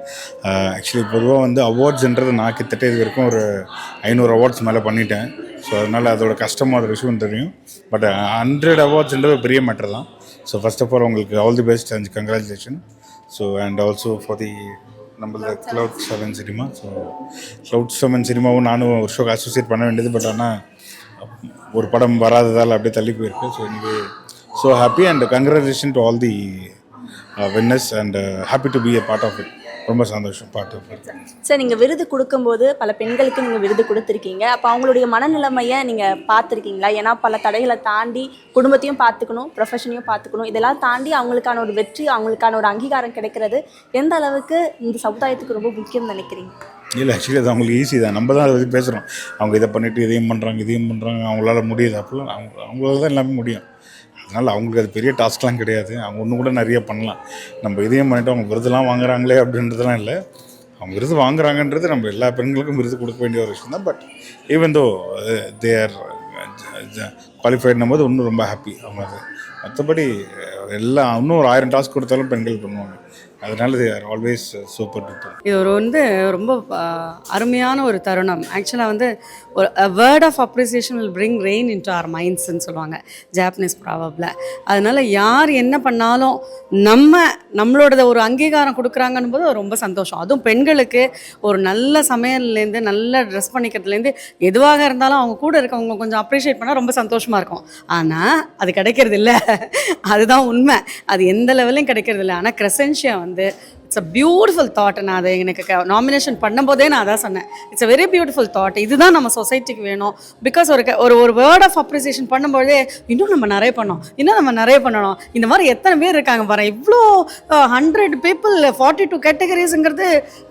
ஆக்சுவலி பொதுவாக வந்து அவார்ட்ஸ்ன்றது நான் கிட்டத்தட்ட இது வரைக்கும் ஒரு 500 அவார்ட்ஸ் மேலே பண்ணிட்டேன். ஸோ அதனால் அதோட கஷ்டமாக ஒரு விஷயம் தெரியும். பட் 100 அவார்ட்ஸ்ன்றது பெரிய மேட்டர் தான். ஸோ ஃபர்ஸ்ட் ஆஃப் ஆல் உங்களுக்கு all the best and congratulation. So and also for the நம்மள Cloud7 சினிமா. ஸோ Cloud7 சினிமாவும் நானும் ஒரு ஷோக்கு அசோசியேட் பண்ண வேண்டியது. பட் ஆனால் ஒரு படம் வராததால் அப்படியே தள்ளி போயிருக்கு. ஸோ எனக்கு so happy and congratulation to all the winners and happy to be a part of it. ரொம்ப சந்தோஷம் பார்ட் ஆஃப் இட். சார், நீங்கள் விருது கொடுக்கும்போது பல பெண்களுக்கு நீங்கள் விருது கொடுத்துருக்கீங்க. அப்போ அவங்களுடைய மனநிலைமையை நீங்கள் பார்த்துருக்கீங்களா? ஏன்னா பல தடைகளை தாண்டி குடும்பத்தையும் பார்த்துக்கணும், ப்ரொஃபஷனையும் பார்த்துக்கணும். இதெல்லாம் தாண்டி அவங்களுக்கான ஒரு வெற்றி, அவங்களுக்கான ஒரு அங்கீகாரம் கிடைக்கிறது எந்த அளவுக்கு இந்த சமுதாயத்துக்கு ரொம்ப முக்கியம் நினைக்கிறீங்க? இல்லை ஆக்சுவலி அது அவங்களுக்கு ஈஸி தான். நம்ம தான் அதை பற்றி பேசுகிறோம். அவங்க இதை பண்ணிவிட்டு இதையும் பண்ணுறாங்க, அவங்களால முடியுது. அப்போல்லாம் அவங்களால தான் எல்லாமே முடியும். அதனால் அவங்களுக்கு அது பெரிய டாஸ்க்லாம் கிடையாது. அவங்க ஒன்று கூட நிறைய பண்ணலாம். நம்ம இதையும் பண்ணிவிட்டு அவங்க விருதுலாம் வாங்குறாங்களே அப்படின்றதுலாம் இல்லை. அவங்க விருது வாங்குறாங்கன்றது நம்ம எல்லா பெண்களுக்கும் விருது கொடுக்க வேண்டிய ஒரு விஷயம் தான். But even though they are குவாலிஃபைட்னும் போது இன்னும் ரொம்ப ஹாப்பி அவங்க. அது மற்றபடி எல்லாம் இன்னும் ஒரு 1000 டாஸ்க் கொடுத்தாலும் பெண்கள் பண்ணுவாங்க. அதனால they are always super duper. இது வந்து ரொம்ப அருமையான ஒரு தருணம். ஆக்சுவலாக வந்து ஒரு word of appreciation will bring rain into our மைண்ட்ஸ்ன்னு சொல்லுவாங்க ஜாப்பனீஸ் ப்ராவபில். அதனால் யார் என்ன பண்ணாலும் நம்மளோட ஒரு அங்கீகாரம் கொடுக்குறாங்கன்னு போது ரொம்ப சந்தோஷம். அதுவும் பெண்களுக்கு ஒரு நல்ல சமையல்லேருந்து நல்ல ட்ரெஸ் பண்ணிக்கிறதுலேருந்து எதுவாக இருந்தாலும் அவங்க கூட இருக்கவங்க கொஞ்சம் அப்ரிஷியேட் பண்ணால் ரொம்ப சந்தோஷமாக இருக்கும். ஆனால் அது கிடைக்கிறது இல்லை, அதுதான் உண்மை. அது எந்த லெவலையும் கிடைக்கிறது இல்லை. ஆனால் கிரெசென்ஷியா வந்து இட்ஸ் அ பியூட்டிஃபுல் தாட். நான் அதை எனக்கு நாமினேஷன் பண்ணும்போதே நான் அதான் சொன்னேன், it's a very beautiful thought. இதுதான் நம்ம சொசைட்டிக்கு வேணும். பிகாஸ் ஒரு வேர்ட் ஆஃப் அப்ரிசியேஷன் பண்ணும்போதே இன்னும் நம்ம நிறைய பண்ணணும். இந்த மாதிரி எத்தனை பேர் இருக்காங்க பாரு, இவ்வளோ 100 people 42 கேட்டகரிஸுங்கிறது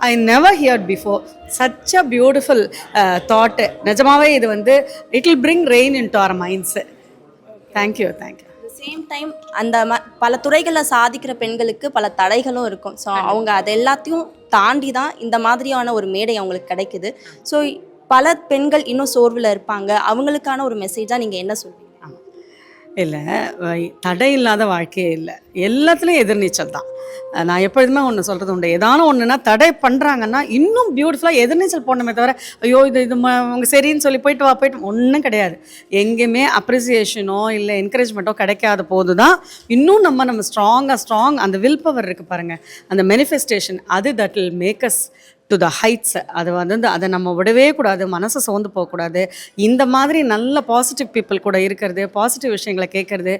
I never heard before. Such a beautiful thought. நிஜமாவே இது வந்து it will bring rain into our minds. Thank you. Same time அந்த பல துறைகளில் சாதிக்கிற பெண்களுக்கு பல தடைகளும் இருக்கும். ஸோ அவங்க அது எல்லாத்தையும் தாண்டி தான் இந்த மாதிரியான ஒரு மேடை அவங்களுக்கு கிடைக்குது. ஸோ பல பெண்கள் இன்னும் சோர்வில் இருப்பாங்க. அவங்களுக்கான ஒரு மெசேஜாக நீங்கள் என்ன சொல்வீங்க? இல்லை, தடை இல்லாத வாழ்க்கையே இல்லை. எல்லாத்துலேயும் எதிர்நீச்சல் தான். நான் எப்பொழுதுமே ஒன்று சொல்கிறது உண்டு, ஏதானும் ஒன்றுனா தடை பண்ணுறாங்கன்னா இன்னும் பியூட்டிஃபுல்லாக எதிர்நீச்சல் போடணுமே தவிர ஐயோ இது அவங்க சரின்னு சொல்லி போயிட்டு ஒன்றும் கிடையாது. எங்கேயுமே அப்ரிசியேஷனோ இல்லை என்கரேஜ்மெண்ட்டோ கிடைக்காத போது தான் இன்னும் நம்ம ஸ்ட்ராங் அந்த வில் பவர் இருக்குது பாருங்கள், அந்த மேனிஃபெஸ்டேஷன், அது that will make us to the heights. அது வந்து அதை நம்ம விடவே கூடாது, மனசை சோர்ந்து போகக்கூடாது. இந்த மாதிரி நல்ல பாசிட்டிவ் பீப்புள் கூட இருக்கிறது, பாசிட்டிவ் விஷயங்களை கேட்குறது,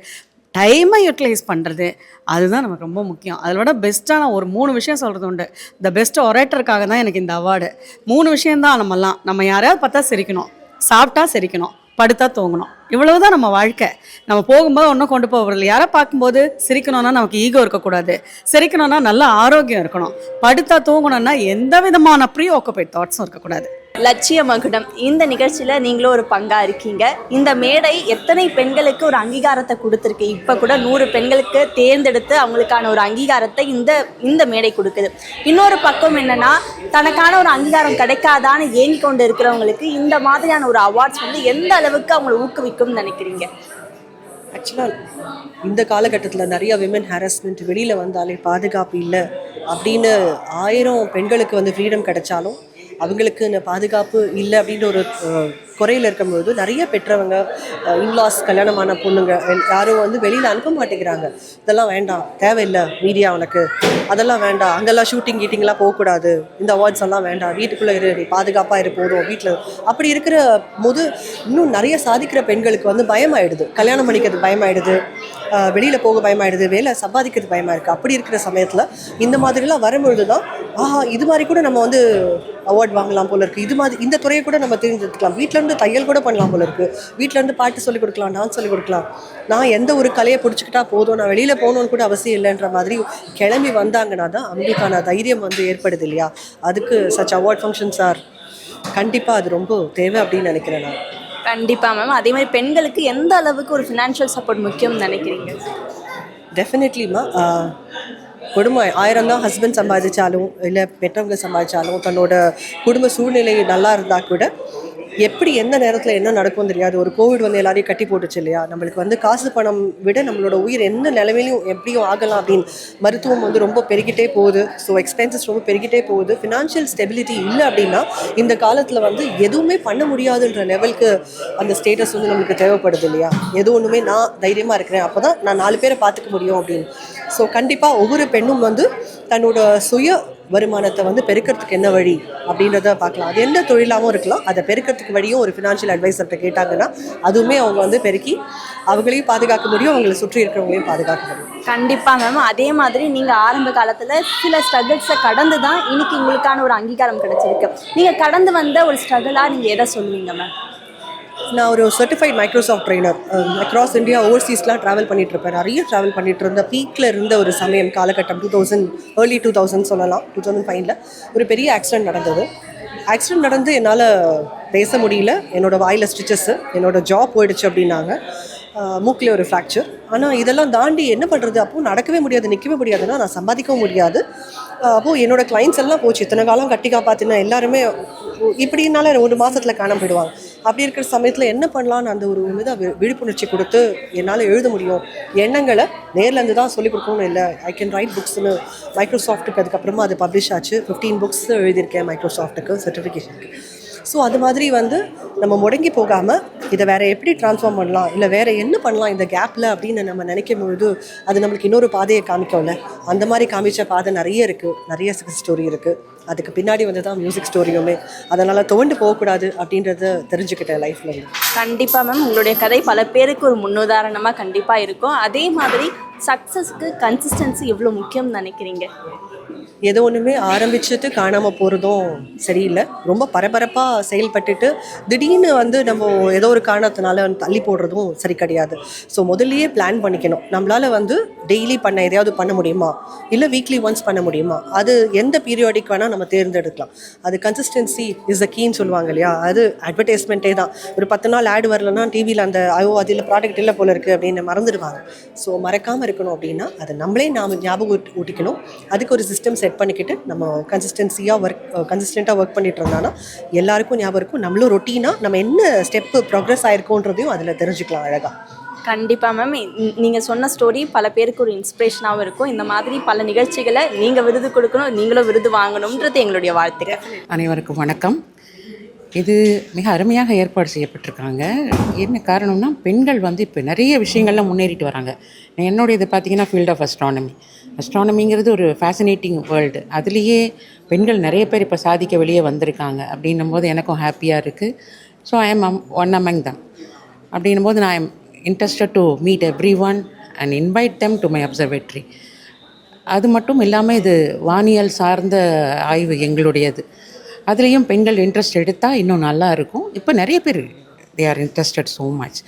டைமை யூட்டிலைஸ் பண்ணுறது, அதுதான் நமக்கு ரொம்ப முக்கியம். அதில் விட பெஸ்ட்டான ஒரு 3 விஷயம் சொல்கிறது உண்டு. த பெஸ்ட் ஒரேட்டருக்காக தான் எனக்கு இந்த அவார்டு. 3 விஷயந்தான். நம்ம யாரையாவது பார்த்தா சிரிக்கணும், சாப்பிட்டா சிரிக்கணும், படுத்தா தூங்கணும். இவ்வளவுதான் நம்ம வாழ்க்கை. நம்ம போகும்போது ஒன்றும் கொண்டு போகிறதில்ல. யாரை பார்க்கும்போது சிரிக்கணும்னா நமக்கு ஈகோ இருக்கக்கூடாது, சிரிக்கணும்னா நல்ல ஆரோக்கியம் இருக்கணும், படுத்தா தூங்கணும்னா எந்த விதமான ப்ரீ ஆக்குபைட் தாட்ஸும் இருக்கக்கூடாது. லட்சிய மகுடம் இந்த நிகழ்ச்சியில் நீங்களும் ஒரு பங்காக இருக்கீங்க. இந்த மேடை எத்தனை பெண்களுக்கு ஒரு அங்கீகாரத்தை கொடுத்துருக்கு. இப்போ கூட 100 பெண்களுக்கு தேர்ந்தெடுத்து அவங்களுக்கான ஒரு அங்கீகாரத்தை இந்த மேடை கொடுக்குது. இன்னொரு பக்கம் என்னன்னா, தனக்கான ஒரு அங்கீகாரம் கிடைக்காதான்னு ஏங்கி கொண்டு இருக்கிறவங்களுக்கு இந்த மாதிரியான ஒரு அவார்ட்ஸ் வந்து எந்த அளவுக்கு அவங்களை ஊக்குவிக்கும்னு நினைக்கிறீங்க? ஆக்சுவலாக இந்த காலகட்டத்தில் நிறைய விமன் ஹாரஸ்மெண்ட், வெளியில் வந்தாலே பாதுகாப்பு இல்லை அப்படின்னு 1000 பெண்களுக்கு வந்து ஃப்ரீடம் கிடைச்சாலும் அவங்களுக்கு இந்த பாதுகாப்பு இல்லை அப்படின்ற ஒரு குறையில் இருக்கும்போது நிறைய பெற்றவங்க இன்லாஸ் கல்யாணமான பொண்ணுங்க யாரும் வந்து வெளியில் அனுப்ப மாட்டேங்கிறாங்க. இதெல்லாம் வேண்டாம், தேவையில்லை மீடியா உனக்கு, அதெல்லாம் வேண்டாம், அங்கெல்லாம் ஷூட்டிங் கீட்டிங்லாம் போகக்கூடாது, இந்த அவார்ட்ஸ் எல்லாம் வேண்டாம், வீட்டுக்குள்ளே இரு, நீ பாதுகாப்பாக இரு போதும் வீட்டில். அப்படி இருக்கிற போது இன்னும் நிறைய சாதிக்கிற பெண்களுக்கு வந்து பயமாயிடுது, கல்யாணம் பண்ணிக்கிறது பயமாயிடுது, வெளியில் போக பயமாயிடுது, வேலை சம்பாதிக்கிறது பயமாக இருக்குது. அப்படி இருக்கிற சமயத்தில் இந்த மாதிரிலாம் வரும்பொழுது தான் இது மாதிரி கூட நம்ம வந்து அவார்ட் வாங்கலாம் போல இருக்குது, இது மாதிரி இந்த துறையை கூட நம்ம தெரிஞ்சுக்கலாம், வீட்டிலேருந்து தையல் கூட பண்ணலாம் போல இருக்குது, வீட்டிலேருந்து பாட்டு சொல்லிக் கொடுக்கலாம், டான்ஸ் சொல்லிக் கொடுக்கலாம், நான் எந்த ஒரு கலையை பிடிச்சிக்கிட்டா போதும், நான் வெளியில் போகணுன்னு கூட அவசியம் இல்லைன்ற மாதிரி கிளம்பி வந்தாங்கன்னா தான் அவங்களுக்கான தைரியம் வந்து ஏற்படுது இல்லையா. அதுக்கு சச் அவார்ட் ஃபங்க்ஷன்ஸ் ஆர் கண்டிப்பாக அது ரொம்ப தேவை அப்படின்னு நினைக்கிறேன் நான். கண்டிப்பாக மேம். அதே மாதிரி பெண்களுக்கு எந்த அளவுக்கு ஒரு ஃபினான்ஷியல் சப்போர்ட் முக்கியம்னு நினைக்கிறீங்க? டெஃபினெட்லிமா குடும்பம் 1000 தான் ஹஸ்பண்ட் சம்பாதிச்சாலும் இல்லை பெற்றவங்க சம்பாதிச்சாலும் தன்னோட குடும்ப சூழ்நிலை நல்லா இருந்தால் கூட எப்படி எந்த நேரத்தில் என்ன நடக்கும் தெரியாது. ஒரு கோவிட் வந்து எல்லாரையும் கட்டி போட்டுச்சு இல்லையா. நம்மளுக்கு வந்து காசு பணம் விட நம்மளோட உயிர் எந்த நிலைமையிலும் எப்படியும் ஆகலாம் அப்படின்னு மருத்துவம் வந்து ரொம்ப பெருகிட்டே போகுது. ஸோ எக்ஸ்பென்சஸ் ரொம்ப பெருகிட்டே போகுது. ஃபினான்ஷியல் ஸ்டெபிலிட்டி இல்லை அப்படின்னா இந்த காலத்தில் வந்து எதுவுமே பண்ண முடியாதுன்ற லெவலுக்கு அந்த ஸ்டேட்டஸ் வந்து நம்மளுக்கு தேவைப்படுது இல்லையா. எது ஒன்றுமே நான் தைரியமாக இருக்கிறேன், அப்போ தான் நான் 4 பேரை பார்த்துக்க முடியும் அப்படின்னு. ஸோ கண்டிப்பாக ஒவ்வொரு பெண்ணும் வந்து தன்னோட சுய வருமானத்தை வந்து பெருக்கிறதுக்கு என்ன வழி அப்படின்றத பார்க்கலாம். அது எந்த தொழிலாகவும் இருக்கலாம், அதை பெருக்கிறதுக்கு வழியும் ஒரு ஃபினான்ஷியல் அட்வைசர்கிட்ட கேட்டாங்கன்னா அதுவுமே அவங்க வந்து பெருக்கி அவங்களையும் பாதுகாக்க முடியும், அவங்களை சுற்றி இருக்கிறவங்களையும் பாதுகாக்க முடியும். கண்டிப்பாக மேம். அதே மாதிரி நீங்கள் ஆரம்ப காலத்தில் சில ஸ்ட்ரகிள்ஸை கடந்து தான் இன்னைக்கு உங்களுக்கான ஒரு அங்கீகாரம் கிடைச்சிருக்கு. நீங்கள் கடந்து வந்த ஒரு ஸ்ட்ரகிளாக நீங்கள் எதை சொல்லுவீங்க மேம்? நான் ஒரு certified Microsoft trainer, across India ஓவர்சீஸ்லாம் ட்ராவல் பண்ணிகிட்ருப்பேன். நிறைய ட்ராவல் பண்ணிகிட்டு இருந்த பீக்கில் இருந்த ஒரு சமயம் காலகட்டம் 2000 early 2000 சொல்லலாம். 2005 ஒரு பெரிய ஆக்சிடென்ட் நடந்தது. ஆக்சிடென்ட் நடந்து என்னால் பேச முடியல, என்னோடய வாயில் ஸ்டிச்சஸ்ஸு, என்னோடய ஜாப் போயிடுச்சு அப்படின்னாங்க, மூக்கில் ஒரு ஃப்ராக்சர். ஆனால் இதெல்லாம் தாண்டி என்ன பண்ணுறது, அப்போது நடக்கவே முடியாது, நிற்கவே முடியாதுன்னா நான் சம்பாதிக்கவும் முடியாது. அப்போது என்னோடய கிளைண்ட்ஸ் எல்லாம் போச்சு, இத்தனை காலம் கட்டி காப்பாற்றினா எல்லாருமே இப்படினால 1 மாதத்தில் காண போயிடுவாங்க. அப்படி இருக்கிற சமயத்தில் என்ன பண்ணலான்னு அந்த ஒரு விழிப்புணர்ச்சி கொடுத்து என்னால் எழுத முடியும், எண்ணங்களை நேர்லேருந்து தான் சொல்லிக் கொடுக்கணும்னு இல்லை, ஐ கேன் ரைட் புக்ஸ்னு மைக்ரோசாஃப்ட்டுக்கு அதுக்கப்புறமா அது பப்ளிஷ் ஆச்சு. 15 புக்ஸ் எழுதியிருக்கேன் மைக்ரோசாஃப்ட்டுக்கு சர்டிஃபிகேஷனுக்கு. ஸோ அது மாதிரி வந்து நம்ம முடங்கி போகாமல் இதை வேறு எப்படி ட்ரான்ஸ்ஃபார்ம் பண்ணலாம், இல்லை வேறு என்ன பண்ணலாம் இந்த கேப்பில் அப்படின்னு நம்ம நினைக்கும் பொழுது அது நம்மளுக்கு இன்னொரு பாதையை காமிக்கும்ல. அந்த மாதிரி காமிச்ச பாதை நிறைய இருக்குது, நிறைய சக்ஸஸ் ஸ்டோரி இருக்குது. அதுக்கு பின்னாடி வந்து தான் மியூசிக் ஸ்டோரியுமே. அதனால் துவண்டு போகக்கூடாது அப்படின்றத தெரிஞ்சுக்கிட்டேன் லைஃப்பில். கண்டிப்பாக மேம். உங்களுடைய கதை பல பேருக்கு ஒரு முன்னுதாரணமாக கண்டிப்பாக இருக்கும். அதே மாதிரி சக்ஸஸ்க்கு கன்சிஸ்டன்சி எவ்வளோ முக்கியம்னு நினைக்கிறீங்க? எது ஒன்றுமே ஆரம்பிச்சுட்டு காணாமல் போகிறதும் சரியில்லை. ரொம்ப பரபரப்பாக செயல்பட்டுட்டு திடீர்னு வந்து நம்ம ஏதோ ஒரு காரணத்தினால தள்ளி போடுறதும் சரி கிடையாது. ஸோ முதல்லையே பிளான் பண்ணிக்கணும். நம்மளால் வந்து டெய்லி எதையாவது பண்ண முடியுமா, இல்லை வீக்லி ஒன்ஸ் பண்ண முடியுமா, அது எந்த பீரியாடிக் வேணால் நம்ம தேர்ந்தெடுக்கலாம். அது கன்சிஸ்டன்சி இஸ் த கீன்னு சொல்லுவாங்க இல்லையா. அது அட்வர்டைஸ்மெண்ட்டே தான். ஒரு 10 நாள் ஆடு வரலன்னா டிவியில் அந்த அதில் ப்ராடக்ட் இல்லை போல இருக்குது அப்படின்னு மறந்துடுவாங்க. ஸோ மறக்காமல் இருக்கணும் அப்படின்னா அதை நம்மளே ஞாபகம் ஊட்டிக்கணும். அதுக்கு ஒரு சிஸ்டம் செட் பண்ணிக்கிட்டு நம்ம கன்சிஸ்டண்ட்டாக ஒர்க் பண்ணிட்டு இருந்தானா எல்லாருக்கும் ஞாபகம் இருக்கும். நம்மளும் ரொட்டீனாக நம்ம என்ன ஸ்டெப்பு ப்ராக்ரஸ் ஆகிருக்கோன்றதையும் அதில் தெரிஞ்சுக்கலாம் அழகாக. கண்டிப்பாக மேம். நீங்கள் சொன்ன ஸ்டோரி பல பேருக்கு ஒரு இன்ஸ்பிரேஷனாகவும் இருக்கும். இந்த மாதிரி பல நிகழ்ச்சிகளை நீங்கள் விருது கொடுக்கணும், நீங்களும் விருது வாங்கணுன்றது எங்களுடைய வாழ்த்துக்கள். அனைவருக்கும் வணக்கம். இது மிக அருமையாக ஏற்பாடு செய்யப்பட்டிருக்காங்க. என்ன காரணம்னா பெண்கள் வந்து இப்போ நிறைய விஷயங்கள்லாம் முன்னேறிட்டு வராங்க. என்னுடைய இது பார்த்திங்கன்னா ஃபீல்ட் ஆஃப் அஸ்ட்ரானமிங்கிறது ஒரு ஃபேசினேட்டிங் வேர்ல்டு. அதுலேயே பெண்கள் நிறைய பேர் இப்போ சாதிக்க வெளியே வந்திருக்காங்க. அப்படின்னும் போது எனக்கும் ஹாப்பியாக இருக்குது. So I am one among தம். அப்படின்னும் போது நான் I am interested to meet every one and invite them to my observatory. அது மட்டும் இல்லாமல் இது வானியல் சார்ந்த ஆய்வு எங்களுடையது. அதுலேயும் பெண்கள் இன்ட்ரெஸ்ட் எடுத்தால் இன்னும் நல்லா இருக்கும். இப்போ நிறைய பேர் they are interested so much.